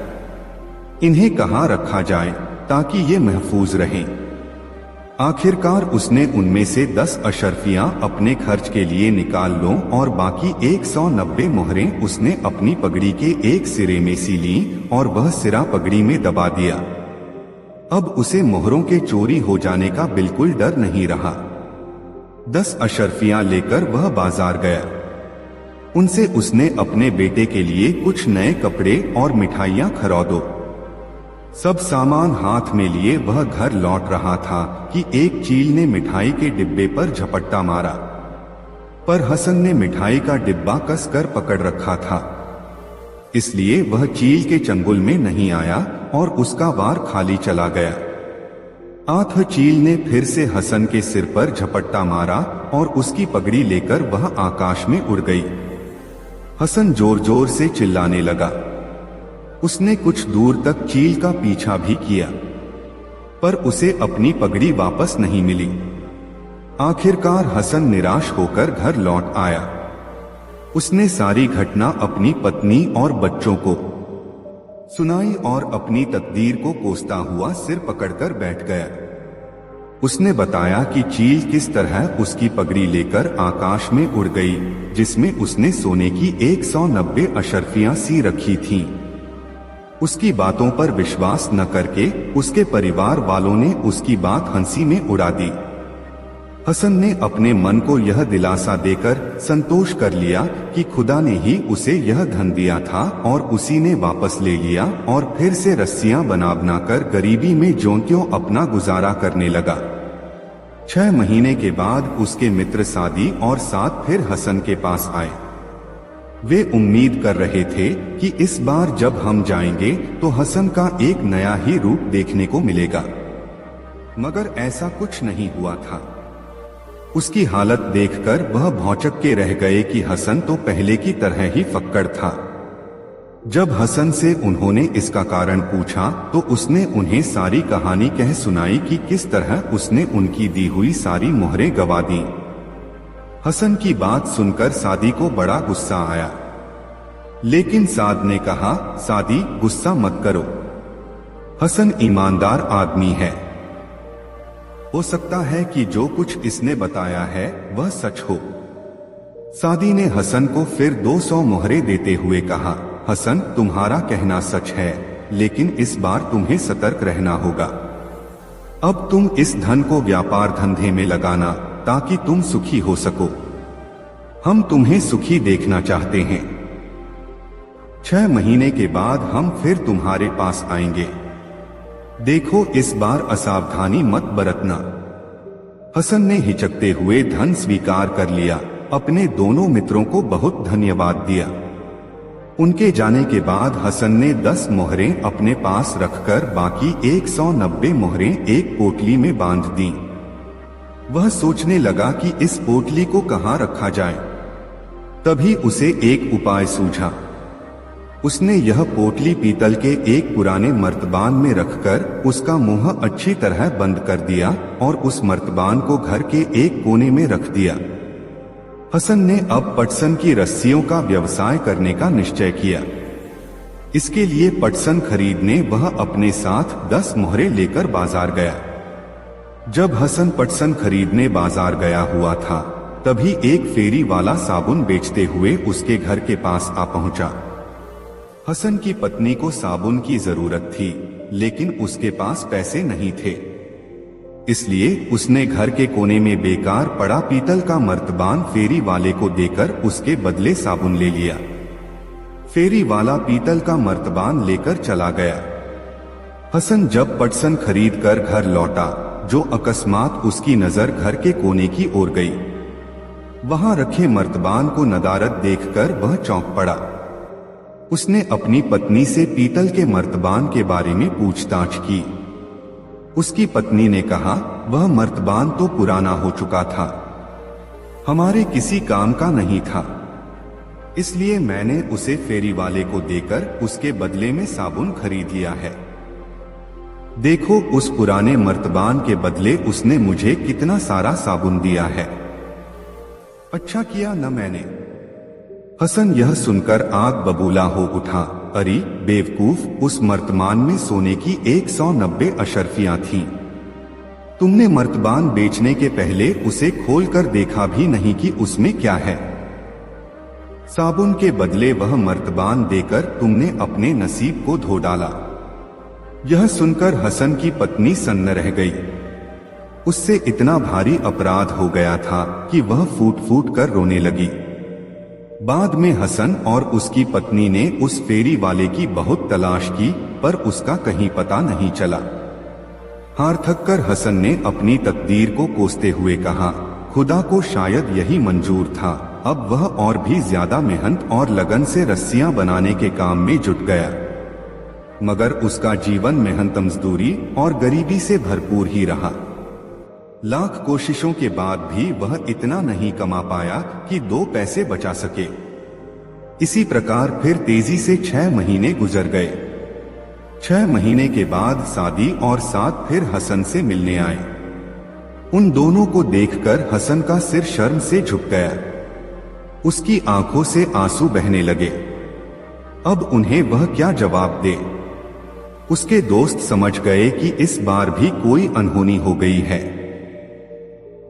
इन्हें कहाँ रखा जाए ताकि ये महफूज रहें। आखिरकार उसने उनमें से 10 अशर्फियां अपने खर्च के लिए निकाल लो और बाकी 190 मोहरें उसने अपनी पगड़ी के एक सिरे में सी ली और वह सिरा पगड़ी में दबा दिया। अब उसे मोहरों के चोरी हो जाने का बिल्कुल डर नहीं रहा। 10 अशर्फियां लेकर वह बाजार गया। उनसे उसने अपने बेटे के लिए कुछ नए कपड़े और मिठाइयां खरीदो। सब सामान हाथ में लिए वह घर लौट रहा था कि एक चील ने मिठाई के डिब्बे पर झपट्टा मारा, पर हसन ने मिठाई का डिब्बा कसकर पकड़ रखा था, इसलिए वह चील के चंगुल में नहीं आया और उसका वार खाली चला गया। आठ चील ने फिर से हसन के सिर पर झपट्टा मारा और उसकी पगड़ी लेकर वह आकाश में उड़ गई। हसन जोर जोर से चिल्लाने लगा। उसने कुछ दूर तक चील का पीछा भी किया, पर उसे अपनी पगड़ी वापस नहीं मिली। आखिरकार हसन निराश होकर घर लौट आया। उसने सारी घटना अपनी पत्नी और बच्चों को सुनाई और अपनी तकदीर को कोसता हुआ सिर पकड़कर बैठ गया। उसने बताया कि चील किस तरह उसकी पगड़ी लेकर आकाश में उड़ गई, जिसमें उसने सोने की 190 अशर्फियां सी रखी थीं। उसकी बातों पर विश्वास न करके उसके परिवार वालों ने उसकी बात हंसी में उड़ा दी। हसन ने अपने मन को यह दिलासा देकर संतोष कर लिया कि खुदा ने ही उसे यह धन दिया था और उसी ने वापस ले लिया, और फिर से रस्सियां बना कर गरीबी में ज्यों त्यों अपना गुजारा करने लगा। 6 महीने के बाद उसके मित्र सादी और साद फिर हसन के पास आए। वे उम्मीद कर रहे थे कि इस बार जब हम जाएंगे तो हसन का एक नया ही रूप देखने को मिलेगा, मगर ऐसा कुछ नहीं हुआ था। उसकी हालत देखकर वह भौंचक के रह गए कि हसन तो पहले की तरह ही फक्कड़ था। जब हसन से उन्होंने इसका कारण पूछा तो उसने उन्हें सारी कहानी कह सुनाई कि किस तरह उसने उनकी दी हुई सारी मोहरें गवा दी। हसन की बात सुनकर सादी को बड़ा गुस्सा आया, लेकिन साद ने कहा, सादी गुस्सा मत करो, हसन ईमानदार आदमी है। हो सकता है कि जो कुछ इसने बताया है वह सच हो। सादी ने हसन को फिर 200 मोहरे देते हुए कहा, हसन, तुम्हारा कहना सच है, लेकिन इस बार तुम्हें सतर्क रहना होगा। अब तुम इस धन को व्यापार धंधे में लगाना ताकि तुम सुखी हो सको। हम तुम्हें सुखी देखना चाहते हैं। 6 महीने के बाद हम फिर तुम्हारे पास आएंगे। देखो, इस बार असावधानी मत बरतना। हसन ने हिचकते हुए धन स्वीकार कर लिया, अपने दोनों मित्रों को बहुत धन्यवाद दिया। उनके जाने के बाद हसन ने 10 मोहरें अपने पास रखकर बाकी 190 मोहरें एक पोटली में बांध दी। वह सोचने लगा कि इस पोटली को कहां रखा जाए। तभी उसे एक उपाय सूझा। उसने यह पोटली पीतल के एक पुराने मर्तबान में रखकर उसका मुंह अच्छी तरह बंद कर दिया और उस मर्तबान को घर के एक कोने में रख दिया। हसन ने अब पटसन की रस्सियों का व्यवसाय करने का निश्चय किया। इसके लिए पटसन खरीदने वह अपने साथ 10 मोहरे लेकर बाजार गया। जब हसन पटसन खरीदने बाजार गया हुआ था, तभी एक फेरी वाला साबुन बेचते हुए उसके घर के पास आ पहुंचा। हसन की पत्नी को साबुन की जरूरत थी, लेकिन उसके पास पैसे नहीं थे। इसलिए उसने घर के कोने में बेकार पड़ा पीतल का मर्तबान फेरी वाले को देकर उसके बदले साबुन ले लिया। फेरी वाला पीतल का मर्तबान लेकर चला गया। हसन जब पटसन खरीद कर घर लौटा, जो अकस्मात उसकी नजर घर के कोने की ओर गई। वहां रखे मर्तबान को नदारद देखकर वह चौंक पड़ा। उसने अपनी पत्नी से पीतल के मर्तबान के बारे में पूछताछ की। उसकी पत्नी ने कहा, वह मर्तबान तो पुराना हो चुका था, हमारे किसी काम का नहीं था, इसलिए मैंने उसे फेरी वाले को देकर उसके बदले में साबुन खरीद लिया है। देखो, उस पुराने मर्तबान के बदले उसने मुझे कितना सारा साबुन दिया है। अच्छा किया न मैंने। हसन यह सुनकर आग बबूला हो उठा। अरे बेवकूफ, उस मर्तबान में सोने की 190 अशर्फियां थीं। तुमने मर्तबान बेचने के पहले उसे खोलकर देखा भी नहीं कि उसमें क्या है। साबुन के बदले वह मर्तबान देकर तुमने अपने नसीब को धो डाला। यह सुनकर हसन की पत्नी सन्न रह गई। उससे इतना भारी अपराध हो गया था कि वह फूट फूट कर रोने लगी। बाद में हसन और उसकी पत्नी ने उस फेरी वाले की बहुत तलाश की, पर उसका कहीं पता नहीं चला। हार थककर हसन ने अपनी तकदीर को कोसते हुए कहा, खुदा को शायद यही मंजूर था। अब वह और भी ज्यादा मेहनत और लगन से रस्सियां बनाने के काम में जुट गया। मगर उसका जीवन मेहनत मजदूरी और गरीबी से भरपूर ही रहा। लाख कोशिशों के बाद भी वह इतना नहीं कमा पाया कि 2 पैसे बचा सके। इसी प्रकार फिर तेजी से 6 महीने गुजर गए। 6 महीने के बाद सादी और साद फिर हसन से मिलने आए। उन दोनों को देखकर हसन का सिर शर्म से झुक गया। उसकी आंखों से आंसू बहने लगे। अब उन्हें वह क्या जवाब दे। उसके दोस्त समझ गए कि इस बार भी कोई अनहोनी हो गई है।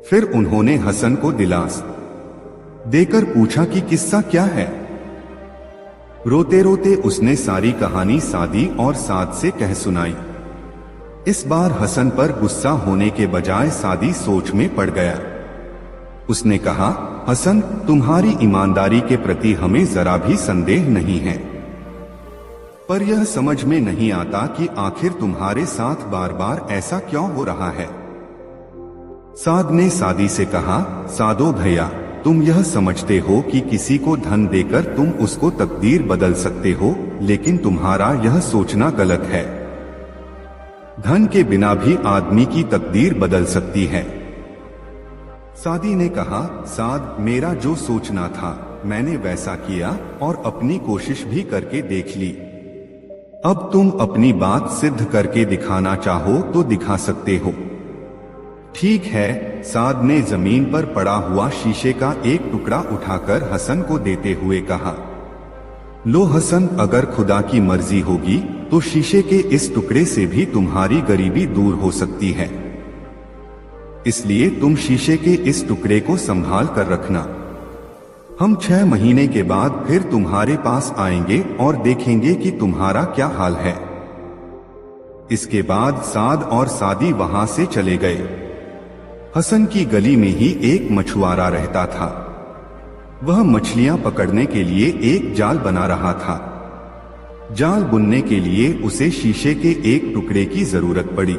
फिर उन्होंने हसन को दिलासा देकर पूछा कि किस्सा क्या है। रोते रोते उसने सारी कहानी सादी और साद से कह सुनाई। इस बार हसन पर गुस्सा होने के बजाय सादी सोच में पड़ गया। उसने कहा, हसन, तुम्हारी ईमानदारी के प्रति हमें जरा भी संदेह नहीं है, पर यह समझ में नहीं आता कि आखिर तुम्हारे साथ बार बार ऐसा क्यों हो रहा है। साद ने सादी से कहा, सादो भैया, तुम यह समझते हो कि किसी को धन देकर तुम उसको तकदीर बदल सकते हो, लेकिन तुम्हारा यह सोचना गलत है। धन के बिना भी आदमी की तकदीर बदल सकती है। सादी ने कहा, साद, मेरा जो सोचना था मैंने वैसा किया और अपनी कोशिश भी करके देख ली। अब तुम अपनी बात सिद्ध करके दिखाना चाहो तो दिखा सकते हो। ठीक है। साद ने जमीन पर पड़ा हुआ शीशे का एक टुकड़ा उठाकर हसन को देते हुए कहा। लो हसन, अगर खुदा की मर्जी होगी तो शीशे के इस टुकड़े से भी तुम्हारी गरीबी दूर हो सकती है, इसलिए तुम शीशे के इस टुकड़े को संभाल कर रखना। हम 6 महीने के बाद फिर तुम्हारे पास आएंगे और देखेंगे कि तुम्हारा क्या हाल है। इसके बाद साद और सादी वहां से चले गए। हसन की गली में ही एक मछुआरा रहता था। वह मछलियां पकड़ने के लिए एक जाल बना रहा था। जाल बुनने के लिए उसे शीशे के एक टुकड़े की जरूरत पड़ी।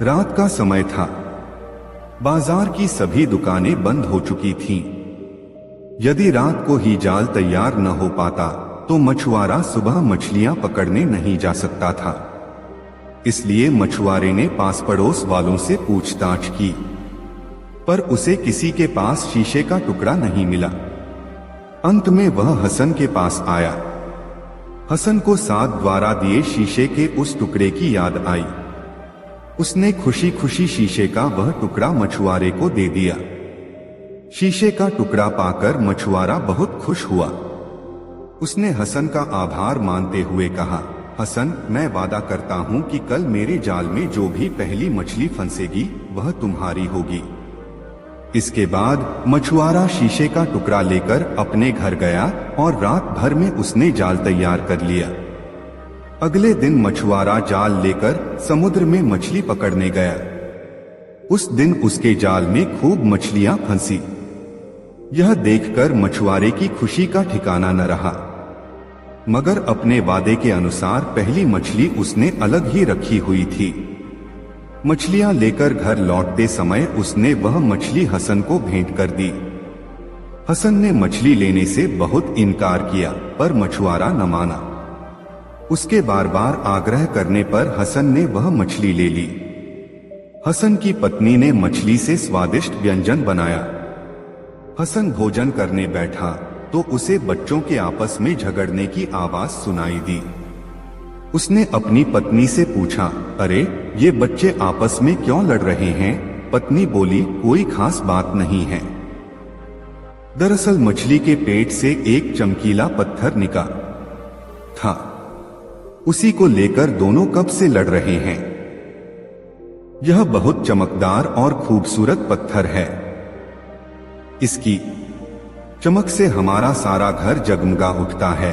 रात का समय था। बाजार की सभी दुकानें बंद हो चुकी थीं। यदि रात को ही जाल तैयार न हो पाता तो मछुआरा सुबह मछलियां पकड़ने नहीं जा सकता था। इसलिए मछुआरे ने पास पड़ोस वालों से पूछताछ की, पर उसे किसी के पास शीशे का टुकड़ा नहीं मिला। अंत में वह हसन के पास आया। हसन को साद द्वारा दिए शीशे के उस टुकड़े की याद आई। उसने खुशी खुशी शीशे का वह टुकड़ा मछुआरे को दे दिया। शीशे का टुकड़ा पाकर मछुआरा बहुत खुश हुआ। उसने हसन का आभार मानते हुए कहा, हसन, मैं वादा करता हूं कि कल मेरे जाल में जो भी पहली मछली फंसेगी वह तुम्हारी होगी। इसके बाद मछुआरा शीशे का टुकड़ा लेकर अपने घर गया और रात भर में उसने जाल तैयार कर लिया। अगले दिन मछुआरा जाल लेकर समुद्र में मछली पकड़ने गया। उस दिन उसके जाल में खूब मछलियां फंसी। यह देखकर मछुआरे की खुशी का ठिकाना न रहा, मगर अपने वादे के अनुसार पहली मछली उसने अलग ही रखी हुई थी। मछलियां लेकर घर लौटते समय उसने वह मछली हसन को भेंट कर दी। हसन ने मछली लेने से बहुत इनकार किया, पर मछुआरा न माना। उसके बार बार आग्रह करने पर हसन ने वह मछली ले ली। हसन की पत्नी ने मछली से स्वादिष्ट व्यंजन बनाया। हसन भोजन करने बैठा तो उसे बच्चों के आपस में झगड़ने की आवाज सुनाई दी। उसने अपनी पत्नी से पूछा, अरे ये बच्चे आपस में क्यों लड़ रहे हैं? पत्नी बोली, कोई खास बात नहीं है। दरअसल मछली के पेट से एक चमकीला पत्थर निकला था। उसी को लेकर दोनों कब से लड़ रहे हैं। यह बहुत चमकदार और खूबसूरत पत्थर है। इसकी चमक से हमारा सारा घर जगमगा उठता है।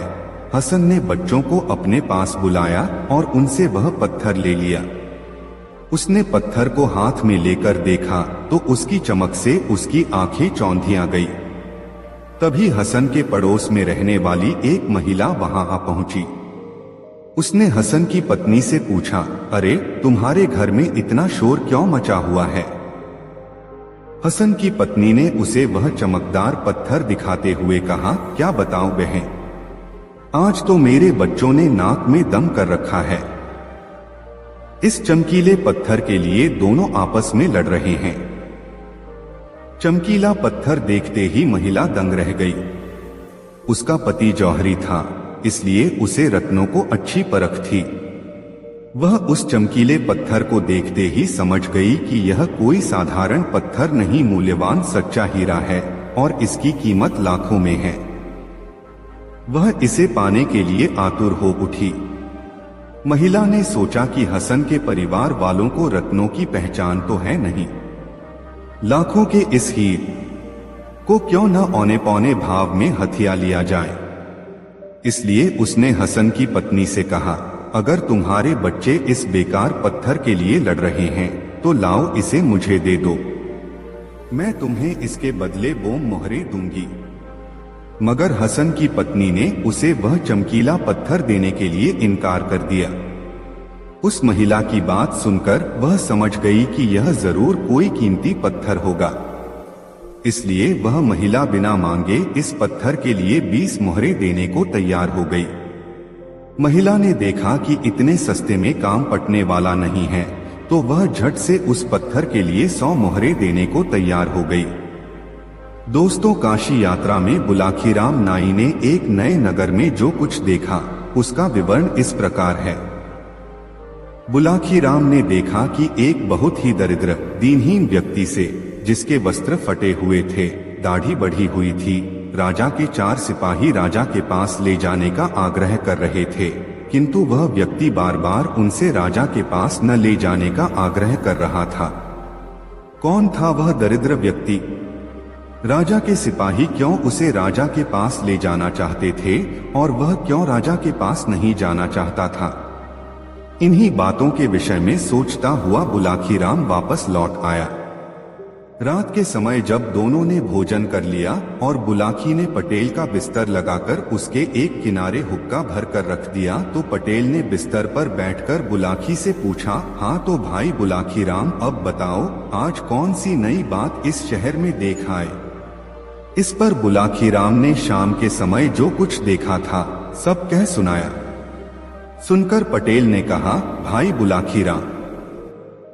हसन ने बच्चों को अपने पास बुलाया और उनसे वह पत्थर ले लिया। उसने पत्थर को हाथ में लेकर देखा तो उसकी चमक से उसकी आंखें चौंधिया गई। तभी हसन के पड़ोस में रहने वाली एक महिला वहां आ पहुंची। उसने हसन की पत्नी से पूछा, अरे तुम्हारे घर में इतना शोर क्यों मचा हुआ है? हसन की पत्नी ने उसे वह चमकदार पत्थर दिखाते हुए कहा, क्या बताऊं बहन, आज तो मेरे बच्चों ने नाक में दम कर रखा है। इस चमकीले पत्थर के लिए दोनों आपस में लड़ रहे हैं। चमकीला पत्थर देखते ही महिला दंग रह गई। उसका पति जौहरी था, इसलिए उसे रत्नों को अच्छी परख थी। वह उस चमकीले पत्थर को देखते ही समझ गई कि यह कोई साधारण पत्थर नहीं, मूल्यवान सच्चा हीरा है और इसकी कीमत लाखों में है। वह इसे पाने के लिए आतुर हो उठी। महिला ने सोचा कि हसन के परिवार वालों को रत्नों की पहचान तो है नहीं, लाखों के इस हीरे को क्यों न औने पौने भाव में हथिया लिया जाए। इसलिए उसने हसन की पत्नी से कहा, अगर तुम्हारे बच्चे इस बेकार पत्थर के लिए लड़ रहे हैं तो लाओ इसे मुझे दे दो, मैं तुम्हें इसके बदले बोम मोहरे दूंगी। मगर हसन की पत्नी ने उसे वह चमकीला पत्थर देने के लिए इनकार कर दिया। उस महिला की बात सुनकर वह समझ गई कि यह जरूर कोई कीमती पत्थर होगा। इसलिए वह महिला बिना मांगे इस पत्थर के लिए 20 मोहरे देने को तैयार हो गई। महिला ने देखा कि इतने सस्ते में काम पटने वाला नहीं है, तो वह झट से उस पत्थर के लिए 100 मोहरे देने को तैयार हो गई। दोस्तों, काशी यात्रा में बुलाखीराम नाई ने एक नए नगर में जो कुछ देखा उसका विवरण इस प्रकार है। बुलाखीराम ने देखा कि एक बहुत ही दरिद्र दीनहीन व्यक्ति से, जिसके वस्त्र फटे हुए थे, दाढ़ी बढ़ी हुई थी, राजा के 4 सिपाही राजा के पास ले जाने का आग्रह कर रहे थे, किंतु वह व्यक्ति बार बार उनसे राजा के पास न ले जाने का आग्रह कर रहा था। कौन था वह दरिद्र व्यक्ति? राजा के सिपाही क्यों उसे राजा के पास ले जाना चाहते थे और वह क्यों राजा के पास नहीं जाना चाहता था? इन्हीं बातों के विषय में सोचता हुआ बुलाखीराम वापस लौट आया। रात के समय जब दोनों ने भोजन कर लिया और बुलाखी ने पटेल का बिस्तर लगाकर उसके एक किनारे हुक्का भर कर रख दिया, तो पटेल ने बिस्तर पर बैठकर बुलाखी से पूछा, हाँ तो भाई बुलाखीराम, अब बताओ आज कौन सी नई बात इस शहर में देख आए? इस पर बुलाखीराम ने शाम के समय जो कुछ देखा था सब कह सुनाया। सुनकर पटेल ने कहा, भाई बुलाखीराम,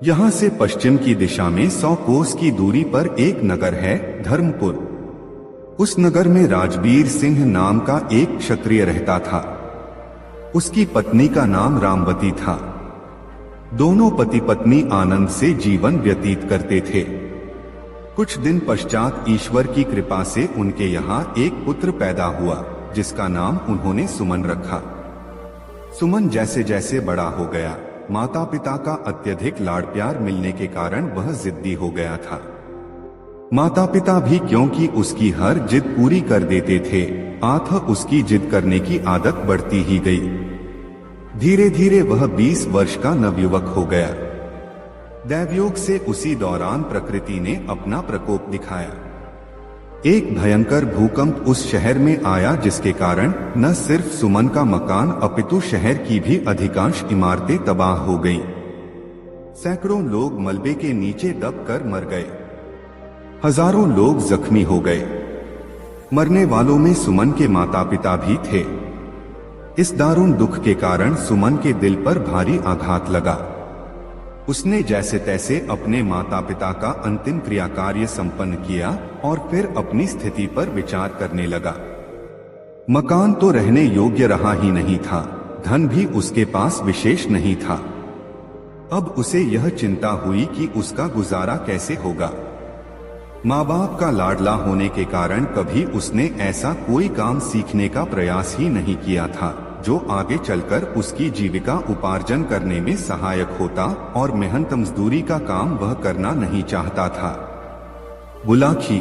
यहाँ से पश्चिम की दिशा में 100 कोस की दूरी पर एक नगर है, धर्मपुर। उस नगर में राजबीर सिंह नाम का एक क्षत्रिय रहता था। उसकी पत्नी का नाम रामवती था। दोनों पति पत्नी आनंद से जीवन व्यतीत करते थे। कुछ दिन पश्चात ईश्वर की कृपा से उनके यहाँ एक पुत्र पैदा हुआ, जिसका नाम उन्होंने सुमन रखा। सुमन जैसे जैसे बड़ा हो गया, माता पिता का अत्यधिक लाड़ प्यार मिलने के कारण वह जिद्दी हो गया था। माता पिता भी क्योंकि उसकी हर जिद पूरी कर देते थे, अतः उसकी जिद करने की आदत बढ़ती ही गई। धीरे धीरे वह 20 वर्ष का नवयुवक हो गया। दैवयोग से उसी दौरान प्रकृति ने अपना प्रकोप दिखाया। एक भयंकर भूकंप उस शहर में आया, जिसके कारण न सिर्फ सुमन का मकान अपितु शहर की भी अधिकांश इमारतें तबाह हो गईं। सैकड़ों लोग मलबे के नीचे दबकर मर गए। हजारों लोग जख्मी हो गए। मरने वालों में सुमन के माता पिता भी थे। इस दारुण दुख के कारण सुमन के दिल पर भारी आघात लगा। उसने जैसे तैसे अपने माता पिता का अंतिम क्रिया कार्य संपन्न किया और फिर अपनी स्थिति पर विचार करने लगा। मकान तो रहने योग्य रहा ही नहीं था, धन भी उसके पास विशेष नहीं था। अब उसे यह चिंता हुई कि उसका गुजारा कैसे होगा। माँ बाप का लाडला होने के कारण कभी उसने ऐसा कोई काम सीखने का प्रयास ही नहीं किया था जो आगे चलकर उसकी जीविका उपार्जन करने में सहायक होता, और मेहनत मजदूरी का काम वह करना नहीं चाहता था। बुलाखी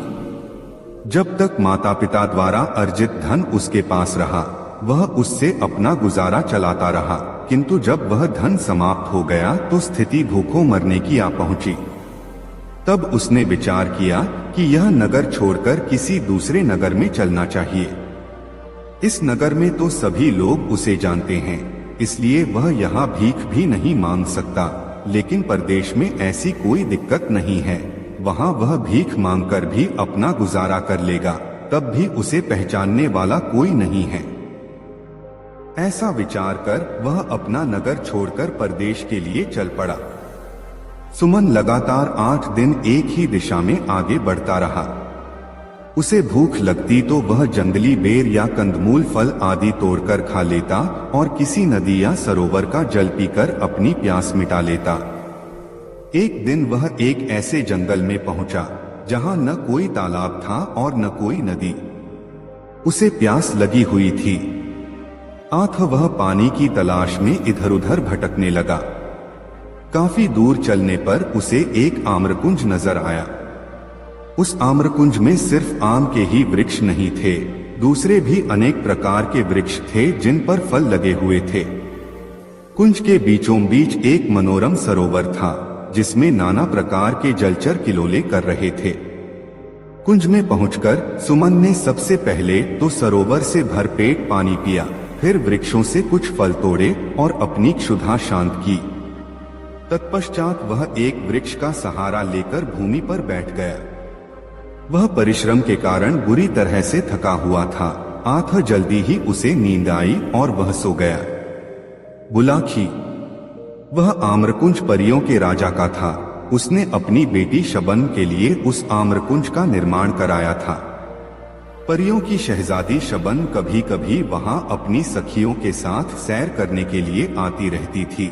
जब तक माता पिता द्वारा अर्जित धन उसके पास रहा, वह उससे अपना गुजारा चलाता रहा, किंतु जब वह धन समाप्त हो गया तो स्थिति भूखों मरने की आ पहुंची। तब उसने विचार किया कि यह नगर छोड़कर किसी दूसरे नगर में चलना चाहिए। इस नगर में तो सभी लोग उसे जानते हैं, इसलिए वह यहाँ भीख भी नहीं मांग सकता। लेकिन परदेश में ऐसी कोई दिक्कत नहीं है, वहाँ वह भीख मांगकर भी अपना गुजारा कर लेगा, तब भी उसे पहचानने वाला कोई नहीं है। ऐसा विचार कर वह अपना नगर छोड़कर परदेश के लिए चल पड़ा। सुमन लगातार 8 दिन एक ही दिशा में आगे बढ़ता रहा। उसे भूख लगती तो वह जंगली बेर या कंदमूल फल आदि तोड़कर खा लेता और किसी नदी या सरोवर का जल पीकर अपनी प्यास मिटा लेता। एक दिन वह एक ऐसे जंगल में पहुंचा जहां न कोई तालाब था और न कोई नदी। उसे प्यास लगी हुई थी, अतः वह पानी की तलाश में इधर उधर भटकने लगा। काफी दूर चलने पर उसे एक आम्रकुंज नजर आया। उस आम्रकुंज में सिर्फ आम के ही वृक्ष नहीं थे, दूसरे भी अनेक प्रकार के वृक्ष थे जिन पर फल लगे हुए थे। कुंज के बीचों बीच एक मनोरम सरोवर था, जिसमें नाना प्रकार के जलचर किलोले कर रहे थे। कुंज में पहुंचकर सुमन ने सबसे पहले तो सरोवर से भरपेट पानी पिया, फिर वृक्षों से कुछ फल तोड़े और अपनी क्षुधा शांत की। तत्पश्चात वह एक वृक्ष का सहारा लेकर भूमि पर बैठ गया। वह परिश्रम के कारण बुरी तरह से थका हुआ था, अतः जल्दी ही उसे नींद आई और वह सो गया। बुलाखी वह आम्रकुंज परियों के राजा का था। उसने अपनी बेटी शबन के लिए उस आम्रकुंज का निर्माण कराया था। परियों की शहजादी शबन कभी कभी वहां अपनी सखियों के साथ सैर करने के लिए आती रहती थी।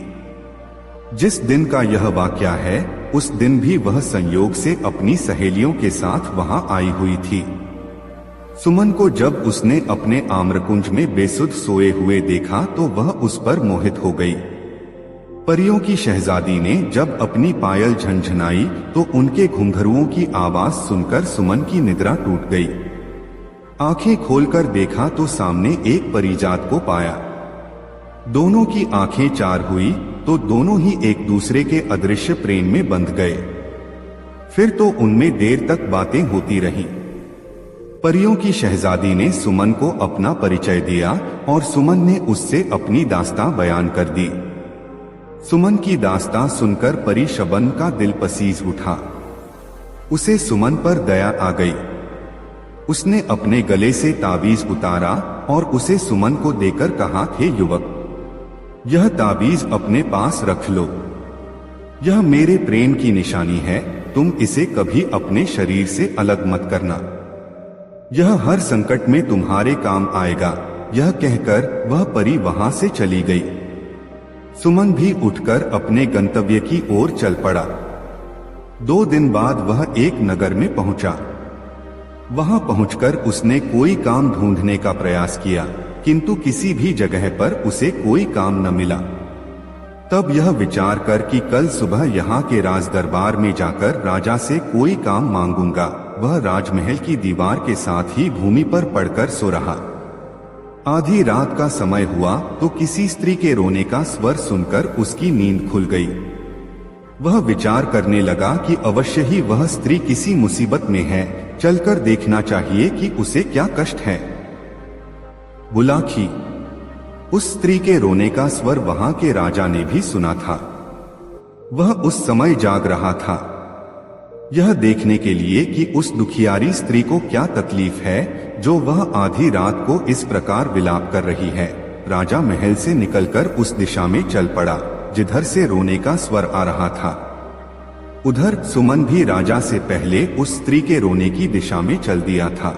जिस दिन का यह वाकया है, उस दिन भी वह संयोग से अपनी सहेलियों के साथ वहां आई हुई थी। सुमन को जब उसने अपने आम्रकुंज में बेसुध सोए हुए देखा तो वह उस पर मोहित हो गई। परियों की शहजादी ने जब अपनी पायल झनझनाई तो उनके घुंघरुओं की आवाज सुनकर सुमन की निद्रा टूट गई। आंखें खोलकर देखा तो सामने एक परिजात को पाया। दोनों की आंखें चार हुई तो दोनों ही एक दूसरे के अदृश्य प्रेम में बंध गए। फिर तो उनमें देर तक बातें होती रहीं। परियों की शहजादी ने सुमन को अपना परिचय दिया और सुमन ने उससे अपनी दास्तां बयान कर दी। सुमन की दास्तां सुनकर परी शबन का दिल पसीज उठा। उसे सुमन पर दया आ गई। उसने अपने गले से ताबीज उतारा और उसे सुमन को देकर कहा, हे युवक, यह ताबीज अपने पास रख लो। यह मेरे प्रेम की निशानी है, तुम इसे कभी अपने शरीर से अलग मत करना। यह हर संकट में तुम्हारे काम आएगा। यह कहकर वह परी वहां से चली गई। सुमन भी उठकर अपने गंतव्य की ओर चल पड़ा। 2 दिन बाद वह एक नगर में पहुंचा। वहां पहुंचकर उसने कोई काम ढूंढने का प्रयास किया, किंतु किसी भी जगह पर उसे कोई काम न मिला। तब यह विचार कर कि कल सुबह यहाँ के राज दरबार में जाकर राजा से कोई काम मांगूंगा, वह राजमहल की दीवार के साथ ही भूमि पर पड़कर सो रहा। आधी रात का समय हुआ तो किसी स्त्री के रोने का स्वर सुनकर उसकी नींद खुल गई। वह विचार करने लगा कि अवश्य ही वह स्त्री किसी मुसीबत में है, चलकर देखना चाहिए कि उसे क्या कष्ट है। बुलाखी। उस स्त्री के रोने का स्वर वहां के राजा ने भी सुना था। वह उस समय जाग रहा था, यह देखने के लिए कि उस दुखियारी स्त्री को क्या तकलीफ है जो वह आधी रात को इस प्रकार विलाप कर रही है। राजा महल से निकलकर उस दिशा में चल पड़ा जिधर से रोने का स्वर आ रहा था। उधर सुमन भी राजा से पहले उस स्त्री के रोने की दिशा में चल दिया था।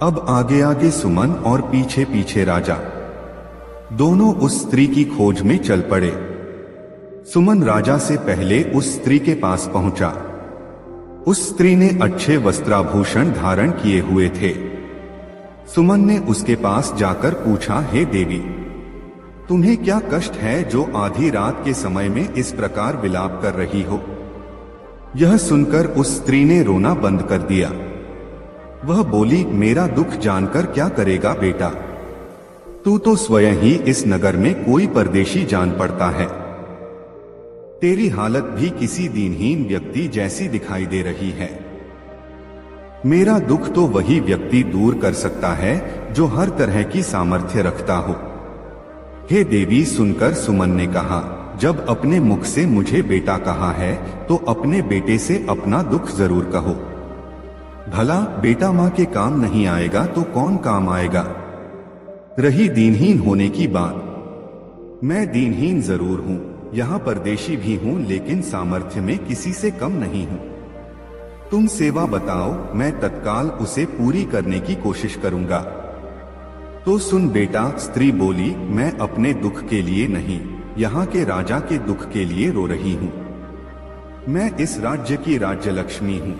अब आगे आगे सुमन और पीछे पीछे राजा, दोनों उस स्त्री की खोज में चल पड़े। सुमन राजा से पहले उस स्त्री के पास पहुंचा। उस स्त्री ने अच्छे वस्त्राभूषण धारण किए हुए थे। सुमन ने उसके पास जाकर पूछा, हे देवी, तुम्हें क्या कष्ट है जो आधी रात के समय में इस प्रकार विलाप कर रही हो? यह सुनकर उस स्त्री ने रोना बंद कर दिया। वह बोली, मेरा दुख जानकर क्या करेगा बेटा? तू तो स्वयं ही इस नगर में कोई परदेशी जान पड़ता है। तेरी हालत भी किसी दीनहीन व्यक्ति जैसी दिखाई दे रही है। मेरा दुख तो वही व्यक्ति दूर कर सकता है जो हर तरह की सामर्थ्य रखता हो। हे देवी, सुनकर सुमन ने कहा, जब अपने मुख से मुझे बेटा कहा है तो अपने बेटे से अपना दुख जरूर कहो। भला बेटा माँ के काम नहीं आएगा तो कौन काम आएगा? रही दीनहीन होने की बात, मैं दीनहीन जरूर हूँ, यहाँ परदेशी भी हूँ, लेकिन सामर्थ्य में किसी से कम नहीं हूँ। तुम सेवा बताओ, मैं तत्काल उसे पूरी करने की कोशिश करूंगा। तो सुन बेटा, स्त्री बोली, मैं अपने दुख के लिए नहीं, यहाँ के राजा के दुख के लिए रो रही हूँ। मैं इस राज्य की राज्य लक्ष्मी हूँ।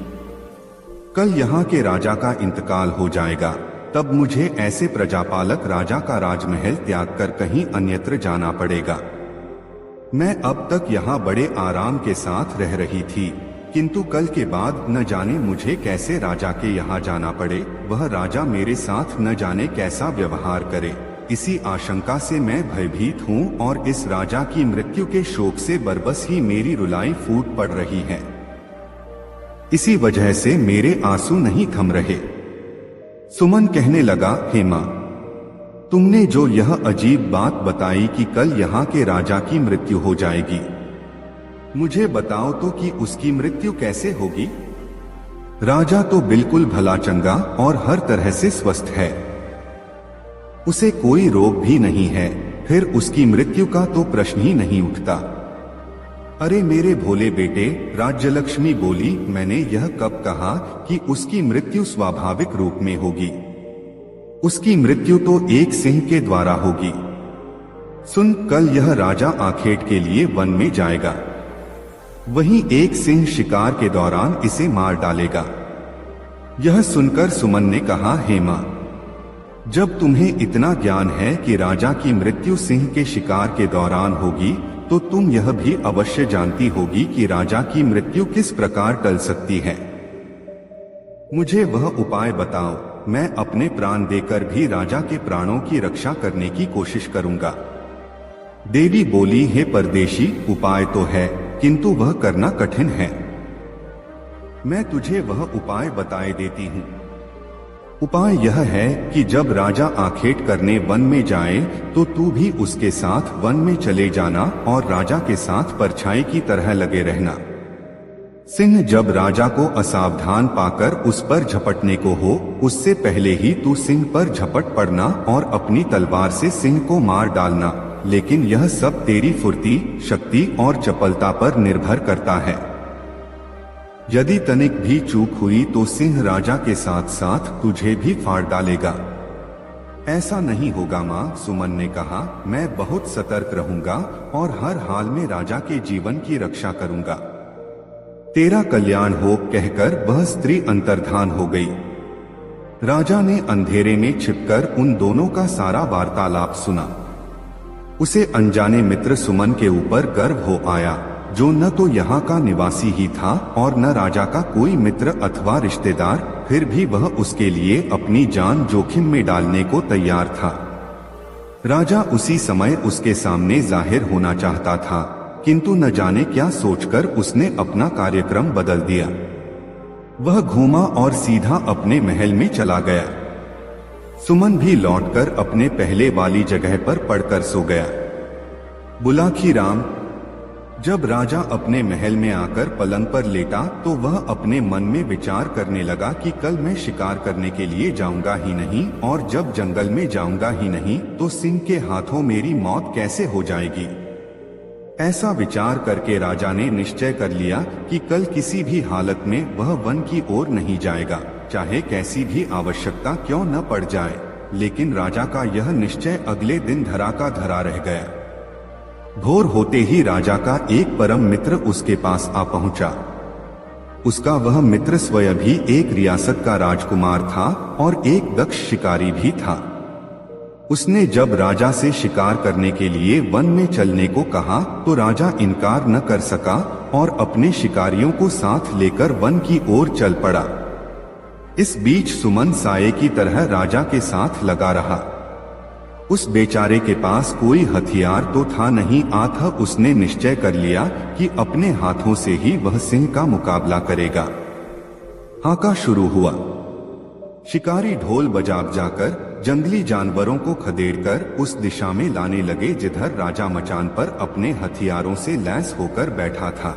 कल यहाँ के राजा का इंतकाल हो जाएगा, तब मुझे ऐसे प्रजापालक राजा का राजमहल त्याग कर कहीं अन्यत्र जाना पड़ेगा। मैं अब तक यहाँ बड़े आराम के साथ रह रही थी, किंतु कल के बाद न जाने मुझे कैसे राजा के यहाँ जाना पड़े। वह राजा मेरे साथ न जाने कैसा व्यवहार करे, इसी आशंका से मैं भयभीत हूँ और इस राजा की मृत्यु के शोक से बरबस ही मेरी रुलाई फूट पड़ रही है। इसी वजह से मेरे आंसू नहीं थम रहे। सुमन कहने लगा, हे मां, तुमने जो यह अजीब बात बताई कि कल यहाँ के राजा की मृत्यु हो जाएगी, मुझे बताओ तो कि उसकी मृत्यु कैसे होगी? राजा तो बिल्कुल भला चंगा और हर तरह से स्वस्थ है, उसे कोई रोग भी नहीं है, फिर उसकी मृत्यु का तो प्रश्न ही नहीं उठता। अरे मेरे भोले बेटे, राज्यलक्ष्मी बोली, मैंने यह कब कहा कि उसकी मृत्यु स्वाभाविक रूप में होगी? उसकी मृत्यु तो एक सिंह के द्वारा होगी। सुन, कल यह राजा आखेट के लिए वन में जाएगा, वहीं एक सिंह शिकार के दौरान इसे मार डालेगा। यह सुनकर सुमन ने कहा, हे मां, जब तुम्हें इतना ज्ञान है कि राजा की मृत्यु सिंह के शिकार के दौरान होगी, तो तुम यह भी अवश्य जानती होगी कि राजा की मृत्यु किस प्रकार टल सकती है। मुझे वह उपाय बताओ, मैं अपने प्राण देकर भी राजा के प्राणों की रक्षा करने की कोशिश करूंगा। देवी बोली, हे परदेशी, उपाय तो है, किंतु वह करना कठिन है। मैं तुझे वह उपाय बताए देती हूँ। उपाय यह है कि जब राजा आखेट करने वन में जाए तो तू भी उसके साथ वन में चले जाना और राजा के साथ परछाई की तरह लगे रहना। सिंह जब राजा को असावधान पाकर उस पर झपटने को हो, उससे पहले ही तू सिंह पर झपट पड़ना और अपनी तलवार से सिंह को मार डालना, लेकिन यह सब तेरी फुर्ती, शक्ति और चपलता पर निर्भर करता है। यदि तनिक भी चूक हुई तो सिंह राजा के साथ साथ तुझे भी फाड़ डालेगा। ऐसा नहीं होगा मां, सुमन ने कहा, मैं बहुत सतर्क रहूंगा और हर हाल में राजा के जीवन की रक्षा करूंगा। तेरा कल्याण हो, कहकर वह स्त्री अंतर्धान हो गई। राजा ने अंधेरे में छिपकर उन दोनों का सारा वार्तालाप सुना। उसे अनजाने मित्र सुमन के ऊपर गर्व हो आया, जो न तो यहाँ का निवासी ही था और न राजा का कोई मित्र अथवा रिश्तेदार, फिर भी वह उसके लिए अपनी जान जोखिम में डालने को तैयार था। राजा उसी समय उसके सामने जाहिर होना चाहता था, किंतु न जाने क्या सोचकर उसने अपना कार्यक्रम बदल दिया। वह घूमा और सीधा अपने महल में चला गया। सुमन भी लौटकर अपने पहले वाली जगह पर पड़कर सो गया। बुलाखी राम जब राजा अपने महल में आकर पलंग पर लेटा तो वह अपने मन में विचार करने लगा कि कल मैं शिकार करने के लिए जाऊंगा ही नहीं, और जब जंगल में जाऊंगा ही नहीं तो सिंह के हाथों मेरी मौत कैसे हो जाएगी। ऐसा विचार करके राजा ने निश्चय कर लिया कि कल किसी भी हालत में वह वन की ओर नहीं जाएगा, चाहे कैसी भी आवश्यकता क्यों न पड़ जाए। लेकिन राजा का यह निश्चय अगले दिन धरा का धरा रह गया। भोर होते ही राजा का एक परम मित्र उसके पास आ पहुंचा। उसका वह मित्र स्वयं भी एक रियासत का राजकुमार था और एक दक्ष शिकारी भी था। उसने जब राजा से शिकार करने के लिए वन में चलने को कहा तो राजा इनकार न कर सका और अपने शिकारियों को साथ लेकर वन की ओर चल पड़ा। इस बीच सुमन साये की तरह राजा के साथ लगा रहा। उस बेचारे के पास कोई हथियार तो था नहीं, अतः उसने निश्चय कर लिया कि अपने हाथों से ही वह सिंह का मुकाबला करेगा। हाका शुरू हुआ। शिकारी ढोल बजा जाकर जंगली जानवरों को खदेड़कर उस दिशा में लाने लगे जिधर राजा मचान पर अपने हथियारों से लैस होकर बैठा था।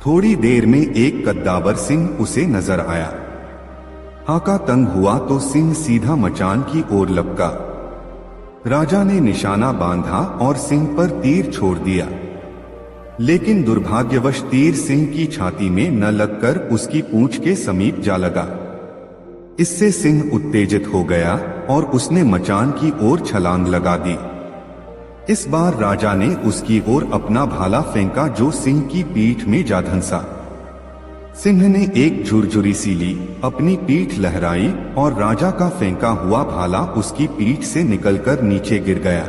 थोड़ी देर में एक कद्दावर सिंह उसे नजर आया। हाका तंग हुआ तो सिंह सीधा मचान की ओर लपका। राजा ने निशाना बांधा और सिंह पर तीर छोड़ दिया, लेकिन दुर्भाग्यवश तीर सिंह की छाती में न लगकर उसकी पूंछ के समीप जा लगा। इससे सिंह उत्तेजित हो गया और उसने मचान की ओर छलांग लगा दी। इस बार राजा ने उसकी ओर अपना भाला फेंका जो सिंह की पीठ में जा धंसा। सिंह ने एक झुरझुरी सी ली, अपनी पीठ लहराई और राजा का फेंका हुआ भाला उसकी पीठ से निकलकर नीचे गिर गया।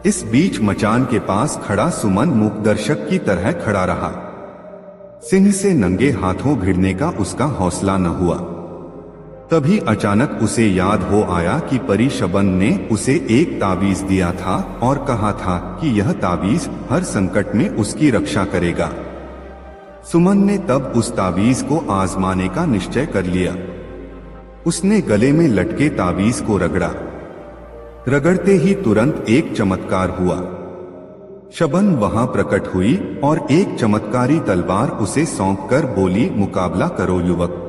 इस बीच मचान के पास खड़ा सुमन मूकदर्शक की तरह खड़ा रहा। सिंह से नंगे हाथों भिड़ने का उसका हौसला न हुआ। तभी अचानक उसे याद हो आया कि परी शबन ने उसे एक ताबीज दिया था और कहा था कि यह ताबीज हर संकट में उसकी रक्षा करेगा। सुमन ने तब उस ताबीज को आजमाने का निश्चय कर लिया। उसने गले में लटके ताबीज को रगड़ा। रगड़ते ही तुरंत एक चमत्कार हुआ। शबन वहां प्रकट हुई और एक चमत्कारी तलवार उसे सौंपकर बोली, मुकाबला करो युवक,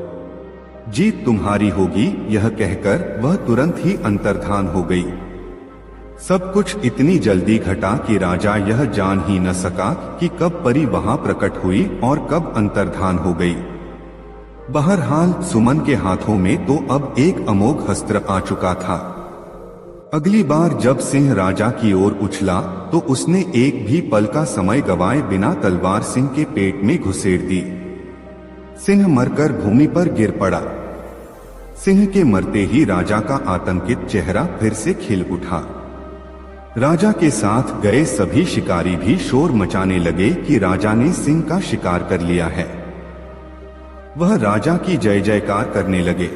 जीत तुम्हारी होगी। यह कहकर वह तुरंत ही अंतर्धान हो गई। सब कुछ इतनी जल्दी घटा कि राजा यह जान ही न सका कि कब परी वहां प्रकट हुई और कब अंतर्धान हो गई। बहरहाल सुमन के हाथों में तो अब एक अमोघ अस्त्र आ चुका था। अगली बार जब सिंह राजा की ओर उछला तो उसने एक भी पल का समय गवाए बिना तलवार सिंह के पेट में घुसेड़ दी। सिंह मरकर भूमि पर गिर पड़ा। सिंह के मरते ही राजा का आतंकित चेहरा फिर से खिल उठा। राजा के साथ गए सभी शिकारी भी शोर मचाने लगे कि राजा ने सिंह का शिकार कर लिया है। वह राजा की जय जयकार करने लगे।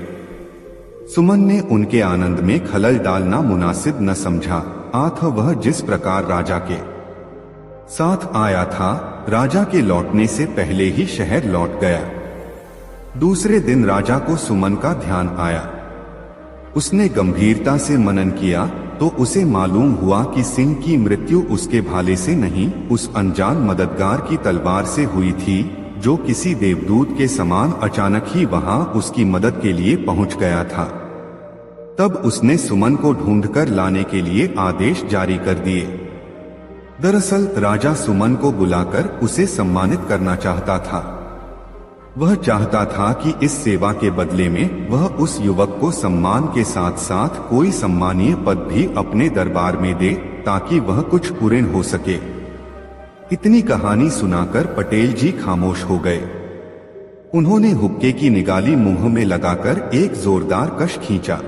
सुमन ने उनके आनंद में खलल डालना मुनासिब न समझा। वह जिस प्रकार राजा के साथ आया था, राजा के लौटने से पहले ही शहर लौट गया। दूसरे दिन राजा को सुमन का ध्यान आया। उसने गंभीरता से मनन किया तो उसे मालूम हुआ कि सिंह की मृत्यु उसके भाले से नहीं, उस अनजान मददगार की तलवार से हुई थी, जो किसी देवदूत के समान अचानक ही वहां उसकी मदद के लिए पहुंच गया था। तब उसने सुमन को ढूंढकर लाने के लिए आदेश जारी कर दिए। दरअसल राजा सुमन को बुलाकर उसे सम्मानित करना चाहता था। वह चाहता था कि इस सेवा के बदले में वह उस युवक को सम्मान के साथ साथ कोई सम्मानीय पद भी अपने दरबार में दे, ताकि वह कुछ पूर्ण हो सके। इतनी कहानी सुनाकर पटेल जी खामोश हो गए। उन्होंने हुक्के की निगाली मुंह में लगाकर एक जोरदार कश खींचा।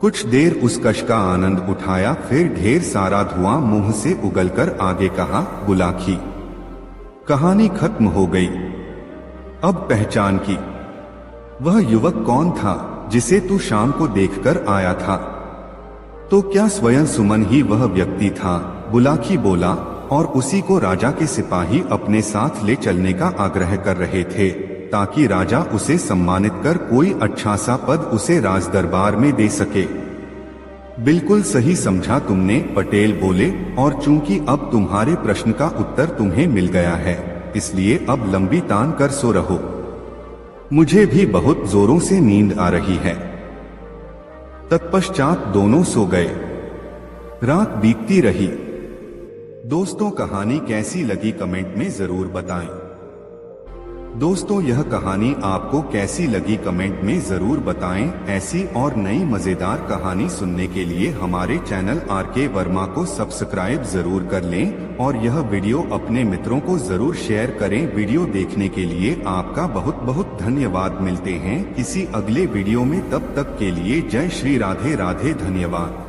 कुछ देर उस कश का आनंद उठाया, फिर ढेर सारा धुआं मुंह से उगलकर आगे कहा, बुलाखी, कहानी खत्म हो गई। अब पहचान की। वह युवक कौन था जिसे तू शाम को देखकर आया था? तो क्या स्वयं सुमन ही वह व्यक्ति था? बुलाखी बोला, और उसी को राजा के सिपाही अपने साथ ले चलने का आग्रह कर रहे थे, ताकि राजा उसे सम्मानित कर कोई अच्छा सा पद उसे राज दरबार में दे सके। बिल्कुल सही समझा तुमने, पटेल बोले, और चूंकि अब तुम्हारे प्रश्न का उत्तर तुम्हें मिल गया है, इसलिए अब लंबी तान कर सो रहो। मुझे भी बहुत जोरों से नींद आ रही है। तत्पश्चात दोनों सो गए। रात बीतती रही। दोस्तों, कहानी कैसी लगी कमेंट में जरूर बताएं। दोस्तों, यह कहानी आपको कैसी लगी कमेंट में जरूर बताएं। ऐसी और नई मजेदार कहानी सुनने के लिए हमारे चैनल आरके वर्मा को सब्सक्राइब जरूर कर लें और यह वीडियो अपने मित्रों को जरूर शेयर करें। वीडियो देखने के लिए आपका बहुत बहुत धन्यवाद। मिलते हैं किसी अगले वीडियो में, तब तक के लिए जय श्री राधे राधे। धन्यवाद।